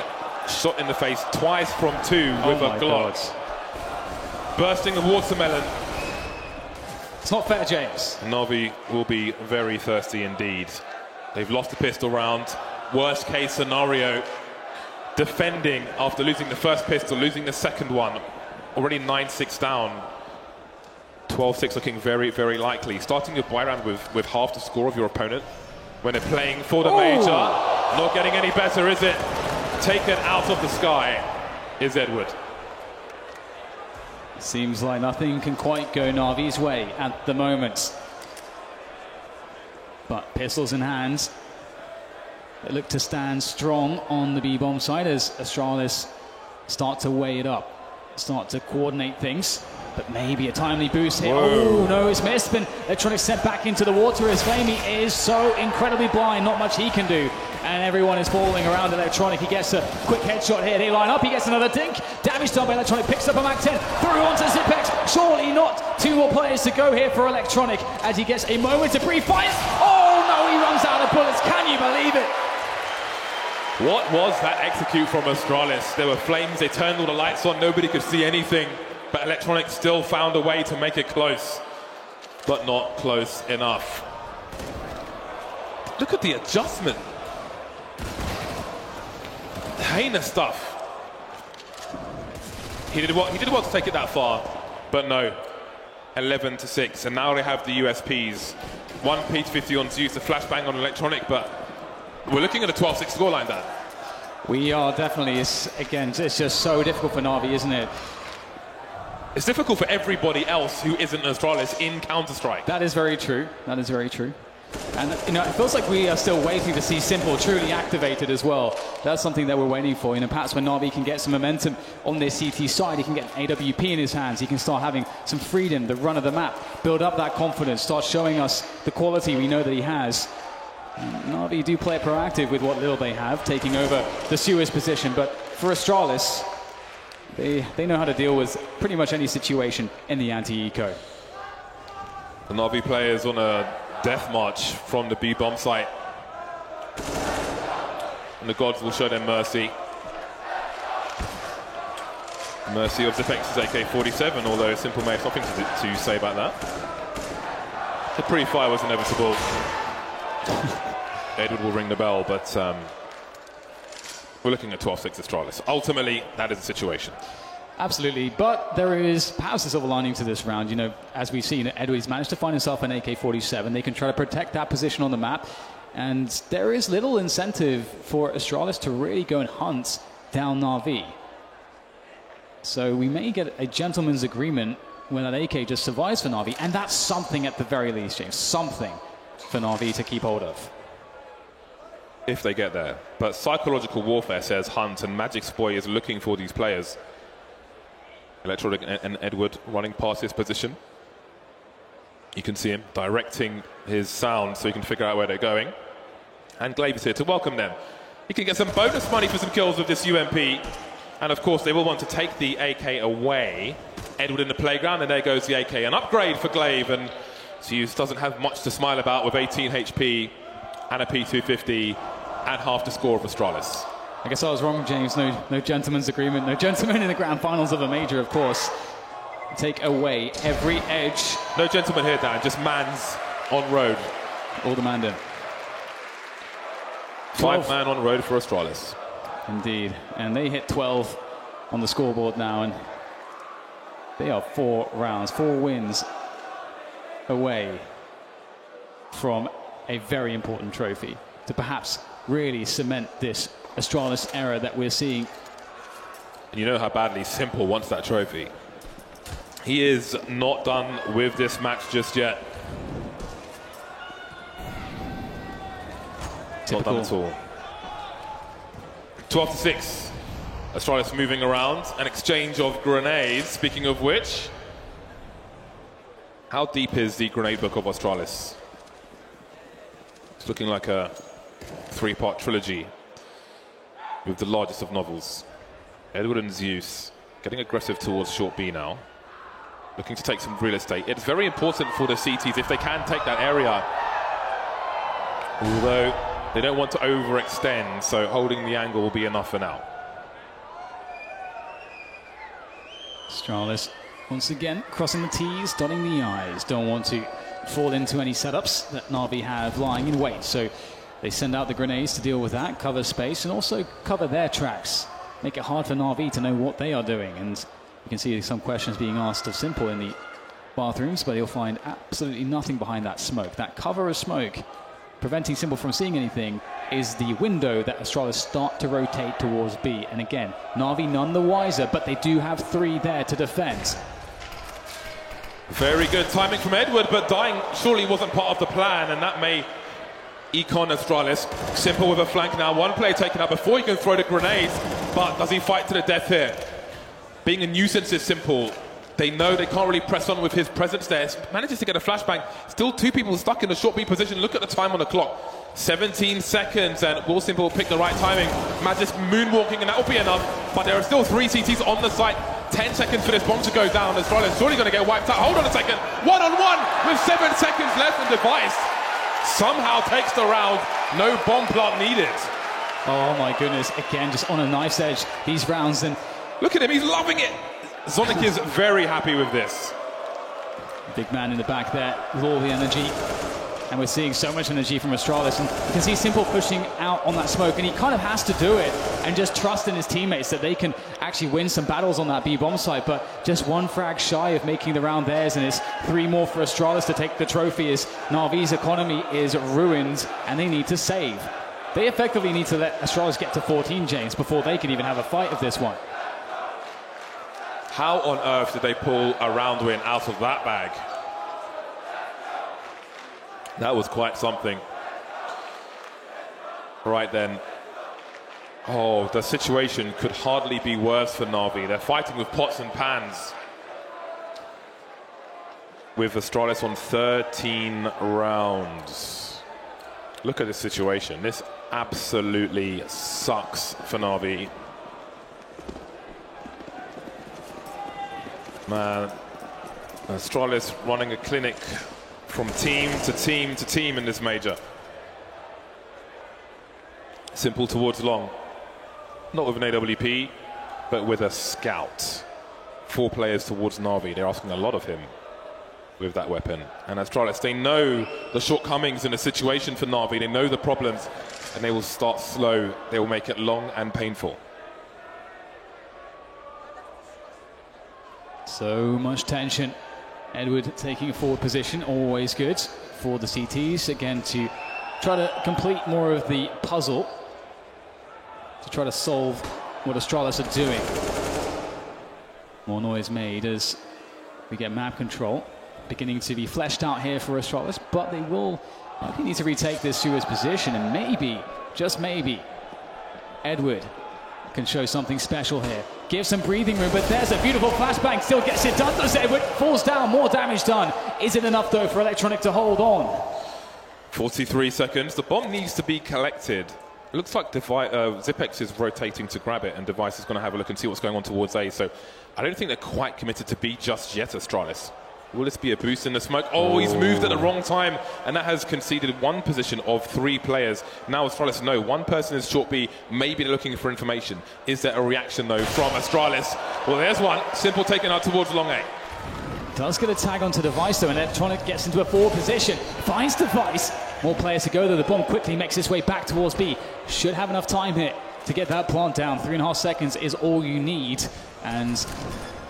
shot in the face twice from 2 with a Glock. Bursting the watermelon. It's not fair, James. Na'Vi will be very thirsty indeed. They've lost the pistol round. Worst case scenario, defending after losing the first pistol, losing the second one. Already 9-6 down. 12-6 looking very, very likely. Starting your buy round with half the score of your opponent when they're playing for the major. Not getting any better, is it? Taken out of the sky is Edward. Seems like nothing can quite go Na'Vi's way at the moment. But pistols in hand. They look to stand strong on the B-bomb side as Astralis start to weigh it up, start to coordinate things. But maybe a timely boost here. Oh, no, it's missed. But Electronic sent back into the water as Flamey is so incredibly blind. Not much he can do. And everyone is falling around Electronic. He gets a quick headshot here. They line up. He gets another dink. Damage done by Electronic. Picks up a Mac 10. Through onto Zipex. Surely not. 2 more players to go here for Electronic as he gets a moment to breathe. Fires. Oh, no, he runs out of bullets. Can you believe it? What was that execute from Astralis? There were flames, they turned all the lights on, nobody could see anything, but Electronic still found a way to make it close, but not close enough. Look at the adjustment. Heinous stuff. He did what to take it that far, but no. 11-6, and now they have the USPs. 1 P50 on Zeus, a flashbang on Electronic, but we're looking at a 12-6 scoreline, Dan. We are definitely, again, it's just so difficult for Na'Vi, isn't it? It's difficult for everybody else who isn't Astralis in Counter-Strike. That is very true. That is very true. And, you know, it feels like we are still waiting to see Simple truly activated as well. That's something that we're waiting for. You know, perhaps when Na'Vi can get some momentum on this CT side, he can get an AWP in his hands. He can start having some freedom, the run of the map, build up that confidence, start showing us the quality we know that he has. Na'Vi do play proactive with what little they have, taking over the Suez position. But for Astralis, they know how to deal with pretty much any situation in the anti-eco. The Na'Vi players on a death march from the B-bomb site. And the gods will show them mercy. Mercy of Xepex's AK-47, although Simple may have nothing to say about that. The pre-fire was inevitable. Edward will ring the bell, but we're looking at 12-6 Astralis. Ultimately, that is the situation. Absolutely, but there is perhaps a silver lining to this round. You know, as we've seen, Edwards managed to find himself an AK-47. They can try to protect that position on the map, and there is little incentive for Astralis to really go and hunt down Na'Vi. So we may get a gentleman's agreement when that AK just survives for Na'Vi, and that's something at the very least, James. Something for Na'Vi to keep hold of. If they get there. But psychological warfare says hunt, and Magic Spoy is looking for these players. Electronic and Edward running past his position. You can see him directing his sound so he can figure out where they're going. And Glaive is here to welcome them. He can get some bonus money for some kills with this UMP. And of course, they will want to take the AK away. Edward in the playground, and there goes the AK. An upgrade for Glaive, and Zeus doesn't have much to smile about with 18 HP and a P250 and half the score of Astralis. I guess I was wrong, James. No gentleman's agreement. No gentleman in the grand finals of a major, of course. Take away every edge. No gentleman here, Dan. Just mans on road. All the man in. 5-man on road for Astralis. Indeed. And they hit 12 on the scoreboard now. And they are 4 rounds, 4 wins away from a very important trophy to perhaps really cement this Astralis era that we're seeing. And you know how badly Simple wants that trophy. He is not done with this match just yet. Typical. Not done at all. 12-6. Astralis moving around. An exchange of grenades. Speaking of which, how deep is the grenade book of Astralis? It's looking like a 3-part trilogy with the largest of novels. Edward and Zeus getting aggressive towards short B now, looking to take some real estate. It's very important for the CTs if they can take that area, although they don't want to overextend, so holding the angle will be enough for now. Astralis once again crossing the T's, dotting the I's. Don't want to fall into any setups that Na'Vi have lying in wait, so they send out the grenades to deal with that, cover space, and also cover their tracks. Make it hard for Na'Vi to know what they are doing. And you can see some questions being asked of Simple in the bathrooms, but you'll find absolutely nothing behind that smoke. That cover of smoke, preventing Simple from seeing anything, is the window that Astralis start to rotate towards B. And again, Na'Vi none the wiser, but they do have 3 there to defend. Very good timing from Edward, but dying surely wasn't part of the plan, and that may econ Astralis. Simple with a flank now. 1 player taken out before he can throw the grenades, but does he fight to the death here? Being a nuisance is Simple. They know they can't really press on with his presence there. Manages to get a flashbang. Still 2 people stuck in the short B position. Look at the time on the clock. 17 seconds, and will Simple pick the right timing. Magic's moonwalking, and that will be enough. But there are still 3 CTs on the site. 10 seconds for this bomb to go down. Astralis surely going to get wiped out. Hold on a second. 1-on-1 with 7 seconds left, and Device somehow takes the round. No bomb plant needed. Oh my goodness, again, just on a knife's edge, these rounds. And look at him, he's loving it. Zonic is very happy with this. Big man in the back there with all the energy. And we're seeing so much energy from Astralis. And you can see Simple pushing out on that smoke. And he kind of has to do it and just trust in his teammates that they can actually win some battles on that B-bomb site. But just one frag shy of making the round theirs. And it's 3 more for Astralis to take the trophy as Na'Vi's economy is ruined. And they need to save. They effectively need to let Astralis get to 14, James, before they can even have a fight of this one. How on earth did they pull a round win out of that bag? That was quite something. Right then. Oh, the situation could hardly be worse for Na'Vi. They're fighting with pots and pans. With Astralis on 13 rounds. Look at this situation. This absolutely sucks for Na'Vi. Man, Astralis running a clinic from team to team to team in this major. Simple towards long. Not with an AWP, but with a scout. 4 players towards Na'Vi. They're asking a lot of him with that weapon. And Astralis, they know the shortcomings in the situation for Na'Vi. They know the problems, and they will start slow. They will make it long and painful. So much tension. Edward taking a forward position, always good for the CTs. Again, to try to complete more of the puzzle, to try to solve what Astralis are doing. More noise made as we get map control beginning to be fleshed out here for Astralis, but they will likely need to retake this Suez position, and maybe, just maybe, Edward can show something special here. Give some breathing room, but there's a beautiful flashbang. Still gets it done, does Edward. Falls down, more damage done. Is it enough, though, for Electronic to hold on? 43 seconds. The bomb needs to be collected. It looks like Zipex is rotating to grab it, and Device is going to have a look and see what's going on towards A. So I don't think they're quite committed to B just yet, Astralis. Will this be a boost in the smoke? Oh, he's moved at the wrong time, and that has conceded 1 position of 3 players. Now Astralis know 1 person is short B. Maybe they're looking for information. Is there a reaction, though, from Astralis? Well, there's one. Simple taken out towards long A. Does get a tag onto Device, though, and Electronic gets into a forward position. Finds Device. More players to go, though. The bomb quickly makes its way back towards B. Should have enough time here to get that plant down. 3.5 seconds is all you need. And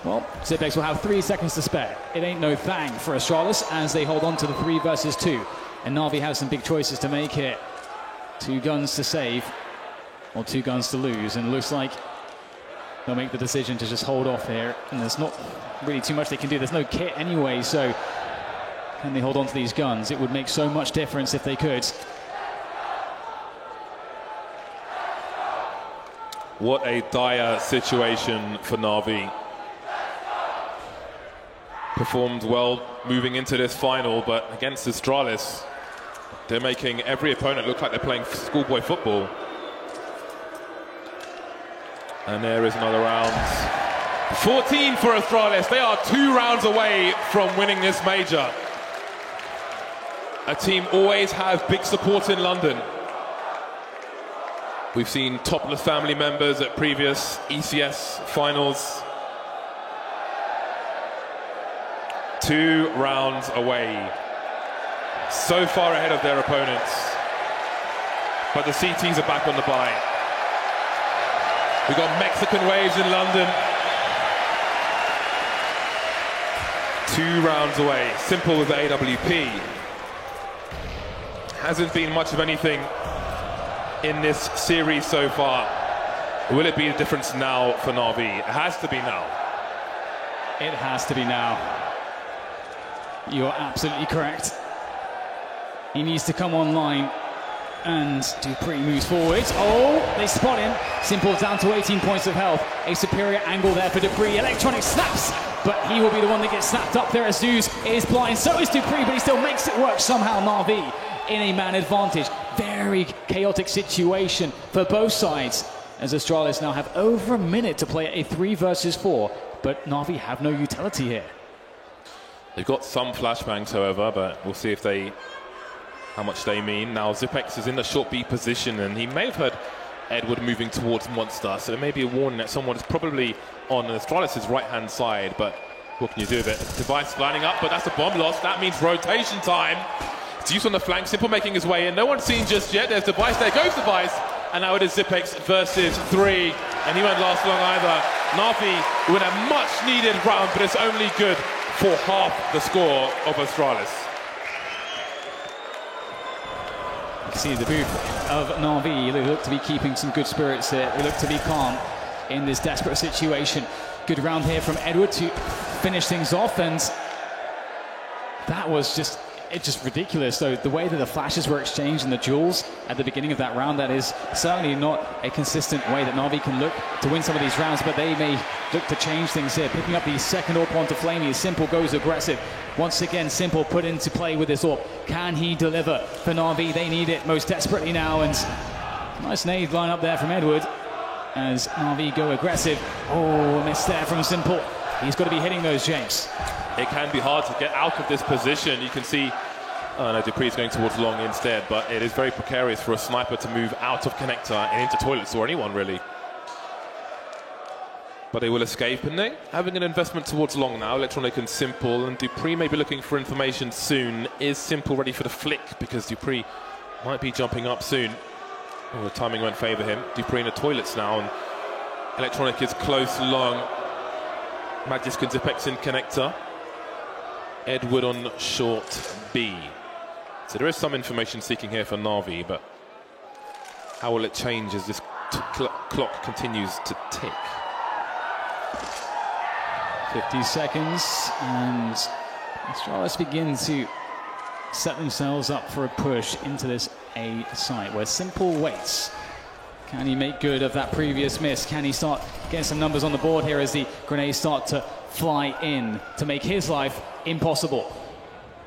well, Zipex will have 3 seconds to spare. It ain't no thang for Astralis as they hold on to the 3 versus 2. And Na'Vi has some big choices to make here. 2 guns to save, or 2 guns to lose. And it looks like they'll make the decision to just hold off here. And there's not really too much they can do. There's no kit anyway, so can they hold on to these guns? It would make so much difference if they could. What a dire situation for Na'Vi. Performed well moving into this final, but against Astralis, they're making every opponent look like they're playing schoolboy football. And there is another round. 14 for Astralis. They are 2 rounds away from winning this major. A team always has big support in London. We've seen topless family members at previous ECS finals. 2 rounds away. So far ahead of their opponents. But the CTs are back on the bye. We've got Mexican waves in London. 2 rounds away. Simple with the AWP. Hasn't been much of anything in this series so far. Will it be a difference now for Na'Vi? It has to be now. It has to be now. You're absolutely correct. He needs to come online, and dupreeh moves forward. Oh, they spot him. Simple down to 18 points of health. A superior angle there for dupreeh. Electronic snaps, but he will be the one that gets snapped up there as Zeus is blind. So is dupreeh, but he still makes it work somehow. Na'Vi in a man advantage. Very chaotic situation for both sides, as Astralis now have over a minute to play a 3 versus 4, but Na'Vi have no utility here. They've got some flashbangs, however, but we'll see if how much they mean. Now Zipex is in the short B position, and he may have heard Edward moving towards Monster, so there may be a warning that someone is probably on Astralis' right-hand side, but what can you do with it? Device lining up, but that's a bomb loss. That means rotation time. Zeus on the flank, Simple making his way in. No one's seen just yet. There's Device, there goes Device. And now it is Xyp9x versus 3. And he won't last long either. Na'Vi with a much-needed round, but it's only good for half the score of Astralis. You can see the booth of Na'Vi. They look to be keeping some good spirits here. They look to be calm in this desperate situation. Good round here from Edward to finish things off, and that was just ridiculous. So the way that the flashes were exchanged and the duels at the beginning of that round, that is certainly not a consistent way that Na'Vi can look to win some of these rounds, but they may look to change things here. Picking up the second AWP onto flamie as Simple goes aggressive. Once again, Simple put into play with this AWP. Can he deliver for Na'Vi? They need it most desperately now, and nice nade line up there from Edward as Na'Vi go aggressive. Oh, a miss there from Simple. He's got to be hitting those, James. It can be hard to get out of this position. You can see, oh no, dupreeh is going towards long instead, but it is very precarious for a sniper to move out of connector and into toilets, or anyone really. But they will escape, and they're having an investment towards long now. Electronic and Simple, and dupreeh may be looking for information soon. Is Simple ready for the flick? Because dupreeh might be jumping up soon. Oh, the timing won't favour him. dupreeh in the toilets now, and Electronic is close long. Magisk and Xyp9x in connector. Edward on short B. So there is some information seeking here for Na'Vi, but how will it change as this clock continues to tick? 50 seconds, and Astralis begin to set themselves up for a push into this A site where Simple waits. Can he make good of that previous miss? Can he start getting some numbers on the board here as the grenades start to fly in to make his life impossible?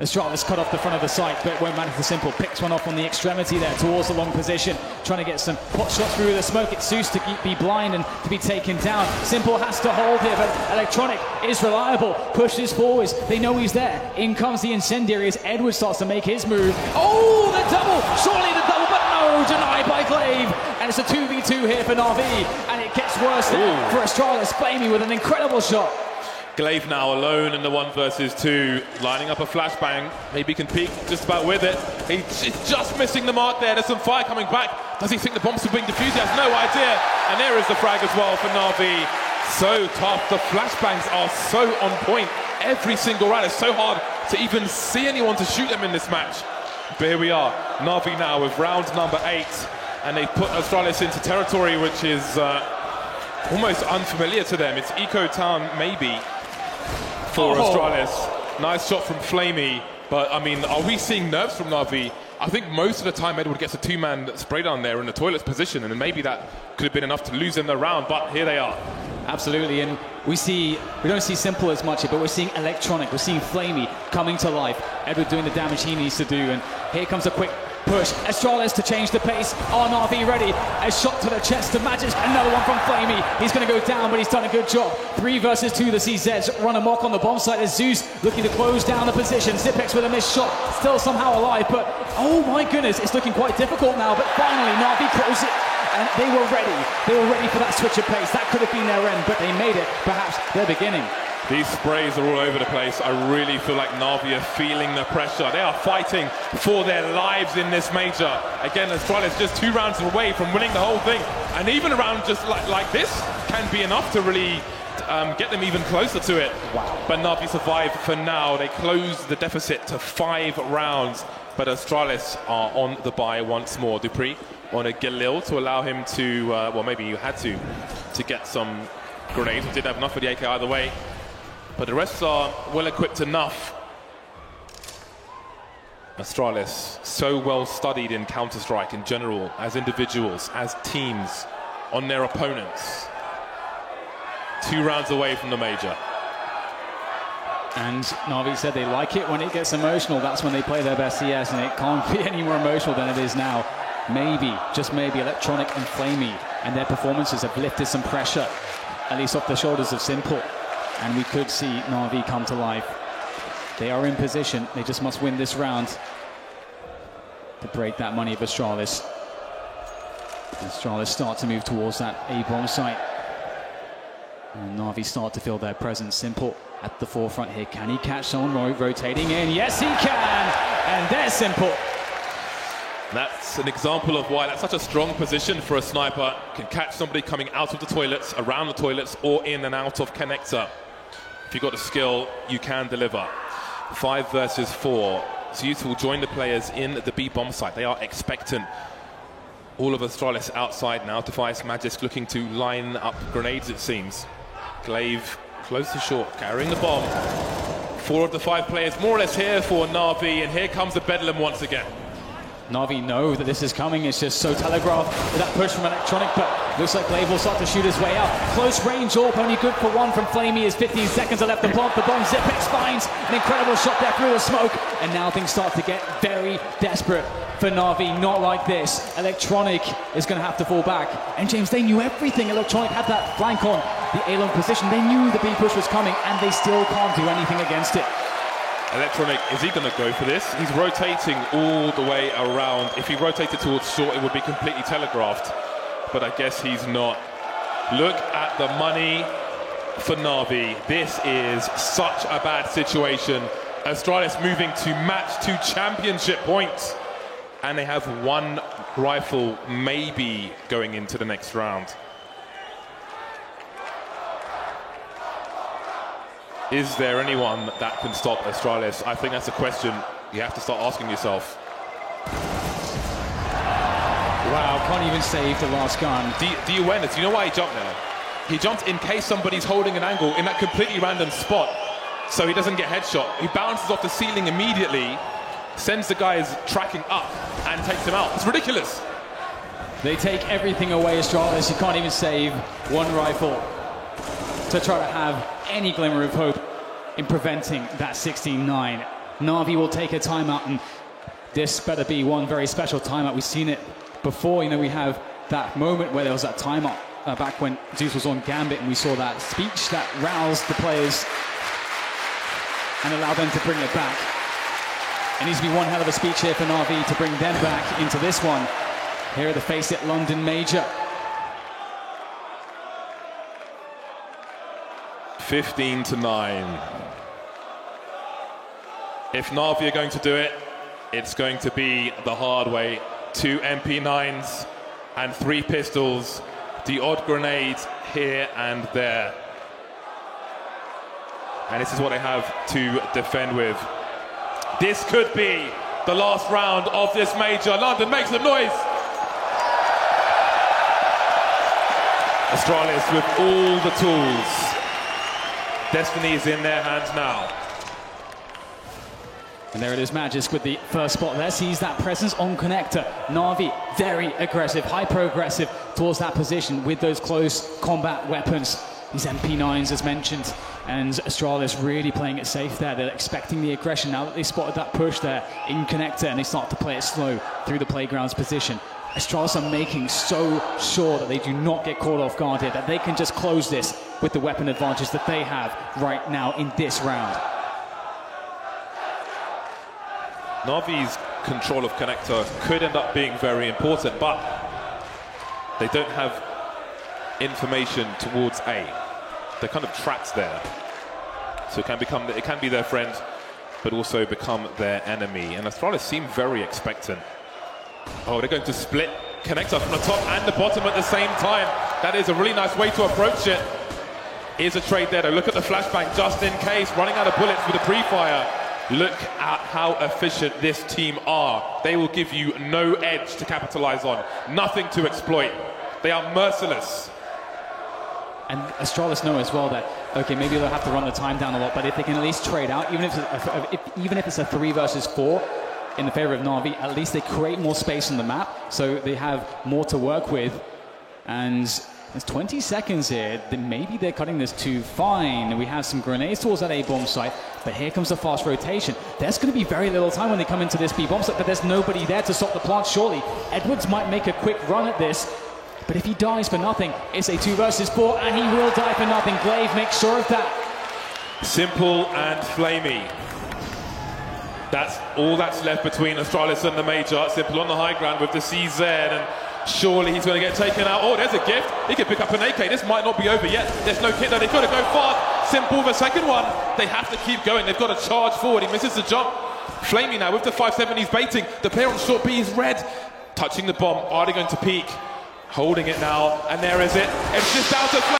Astralis cut off the front of the site, but won't matter for Simple. Picks one off on the extremity there towards the long position, trying to get some pot shots through the smoke. It's Zeus to be blind and to be taken down. Simple has to hold here, but Electronic is reliable, pushes forwards. They know he's there. In comes the incendiary as Edward starts to make his move. Oh, the double! Surely the double, but no, denied by Glaive. And it's a 2v2 here for Na'Vi, and it gets worse there for Astralis. flamie with an incredible shot. Glaive now alone in the 1 versus 2, lining up a flashbang. Maybe can peek just about with it. He's just missing the mark there. There's some fire coming back. Does he think the bombs are being defused? He has no idea. And there is the frag as well for Na'Vi. So tough. The flashbangs are so on point. Every single round. It's so hard to even see anyone to shoot them in this match. But here we are. Na'Vi now with round number 8. And they put Astralis into territory which is almost unfamiliar to them. It's Eco Town maybe. For Astralis. Nice shot from flamie, but I mean, are we seeing nerves from Na'Vi? I think most of the time Edward gets a 2-man spray down there in the toilets position, and maybe that could have been enough to lose them the round, but here they are. Absolutely, and we don't see Simple as much, but we're seeing Electronic, we're seeing flamie coming to life. Edward doing the damage he needs to do, and here comes a quick push. Astralis to change the pace. Are Na'Vi ready? A shot to the chest to Magisk. Another one from flamie. He's going to go down, but he's done a good job. 3 versus 2. The CZs run amok on the bomb site as Zeus looking to close down the position. Xyp9x with a missed shot. Still somehow alive, but oh my goodness, it's looking quite difficult now. But finally, Na'Vi close it. And they were ready. They were ready for that switch of pace. That could have been their end, but they made it perhaps their beginning. These sprays are all over the place. I really feel like Na'Vi are feeling the pressure. They are fighting for their lives in this major. Again, Astralis just 2 rounds away from winning the whole thing. And even a round just like this can be enough to really get them even closer to it. Wow. But Na'Vi survive for now. They close the deficit to 5 rounds. But Astralis are on the bye once more. dupreeh on a Galil to allow him to, well, maybe you had to get some grenades. He did have enough for the AK either way. But the rest are well equipped enough. Astralis, so well studied in Counter-Strike in general, as individuals, as teams, on their opponents. 2 rounds away from the major. And Na'Vi said they like it when it gets emotional. That's when they play their best CS, and it can't be any more emotional than it is now. Maybe, just maybe, Electronic and flamie and their performances have lifted some pressure, at least off the shoulders of Simple. And we could see Na'Vi come to life. They are in position. They just must win this round to break that money of Astralis. Astralis start to move towards that A-bomb site. And Na'Vi start to feel their presence. Simple at the forefront here. Can he catch someone rotating in? Yes, he can! And there's Simple. That's an example of why that's such a strong position for a sniper. Can catch somebody coming out of the toilets, around the toilets, or in and out of connector. If you've got the skill, you can deliver. 5 versus 4. Zeus will join the players in the B-bomb site. They are expectant. All of Astralis outside now. Defias Magisk looking to line up grenades, it seems. Glaive close to short, carrying the bomb. 4 of the 5 players more or less here for Na'Vi, and here comes the Bedlam once again. Na'Vi know that this is coming. It's just so telegraphed with that push from Electronic, but looks like Glaive will start to shoot his way out. Close range AWP, only good for 1 from flamie as 15 seconds are left to plant the bomb. Xyp9x finds an incredible shot there through the smoke, and now things start to get very desperate for Na'Vi. Not like this. Electronic is going to have to fall back. And James, they knew everything. Electronic had that flank on the A-long position. They knew the B push was coming, and they still can't do anything against it. Electronic, is he going to go for this? He's rotating all the way around. If he rotated towards short, it would be completely telegraphed. But I guess he's not. Look at the money for Na'Vi. This is such a bad situation. Astralis moving to match 2 championship points. And they have 1 rifle maybe going into the next round. Is there anyone that can stop Astralis? I think that's a question you have to start asking yourself. Wow, can't even save the last gun. Do you awareness? Do you know why he jumped there? He jumped in case somebody's holding an angle in that completely random spot, so he doesn't get headshot. He bounces off the ceiling immediately, sends the guys tracking up, and takes him out. It's ridiculous. They take everything away, Astralis. You can't even save 1 rifle to try to have any glimmer of hope in preventing that 16-9. Na'Vi will take a timeout, and this better be one very special timeout. We've seen it before. You know, we have that moment where there was that timeout back when Zeus was on Gambit, and we saw that speech that roused the players and allowed them to bring it back. It needs to be one hell of a speech here for Na'Vi to bring them back into this one here at the Face It London Major. 15-9. If Na'Vi are going to do it, it's going to be the hard way. 2 MP9s and 3 pistols. The odd grenade here and there. And this is what they have to defend with. This could be the last round of this major. London, make some noise! Astralis with all the tools. Destiny is in their hands now. And there it is, Magisk with the first spot there. Sees that presence on connector. Na'Vi, very aggressive, hyper-aggressive towards that position with those close combat weapons. These MP9s, as mentioned. And Astralis really playing it safe there. They're expecting the aggression now that they spotted that push there in connector, and they start to play it slow through the playground's position. Astralis are making so sure that they do not get caught off guard here, that they can just close this with the weapon advantage that they have right now in this round. Na'Vi's control of connector could end up being very important, but they don't have information towards A. They're kind of trapped there. So it can be their friend, but also become their enemy. And Astralis seem very expectant. Oh, they're going to split connector from the top and the bottom at the same time. That is a really nice way to approach it. Here's a trade there, though. Look at the flashbang just in case. Running out of bullets with the pre-fire. Look at how efficient this team are. They will give you no edge to capitalize on. Nothing to exploit. They are merciless. And Astralis know as well that, okay, maybe they'll have to run the time down a lot, but if they can at least trade out, even if it's a 3 versus 4 in the favor of Na'Vi, at least they create more space on the map, so they have more to work with. And there's 20 seconds here. Then maybe they're cutting this too fine. We have some grenades towards that A-bomb site, but here comes the fast rotation. There's going to be very little time when they come into this B-bomb site, but there's nobody there to stop the plant, surely. Edwards might make a quick run at this, but if he dies for nothing, it's a 2 versus 4, and he will die for nothing. Glaive makes sure of that. Simple and flamie. That's all that's left between Astralis and the Major. Simple on the high ground with the CZ, and Surely he's going to get taken out. Oh, there's a gift. He could pick up an AK. This might not be over yet. There's no kit. No, they've got to go fast. Simple, the second one. They have to keep going. They've got to charge forward. He misses the jump. Flamey now with the 5-7. He's baiting. The player on short B is red. Touching the bomb. Are they going to peek? Holding it now. And there is it. It's just down to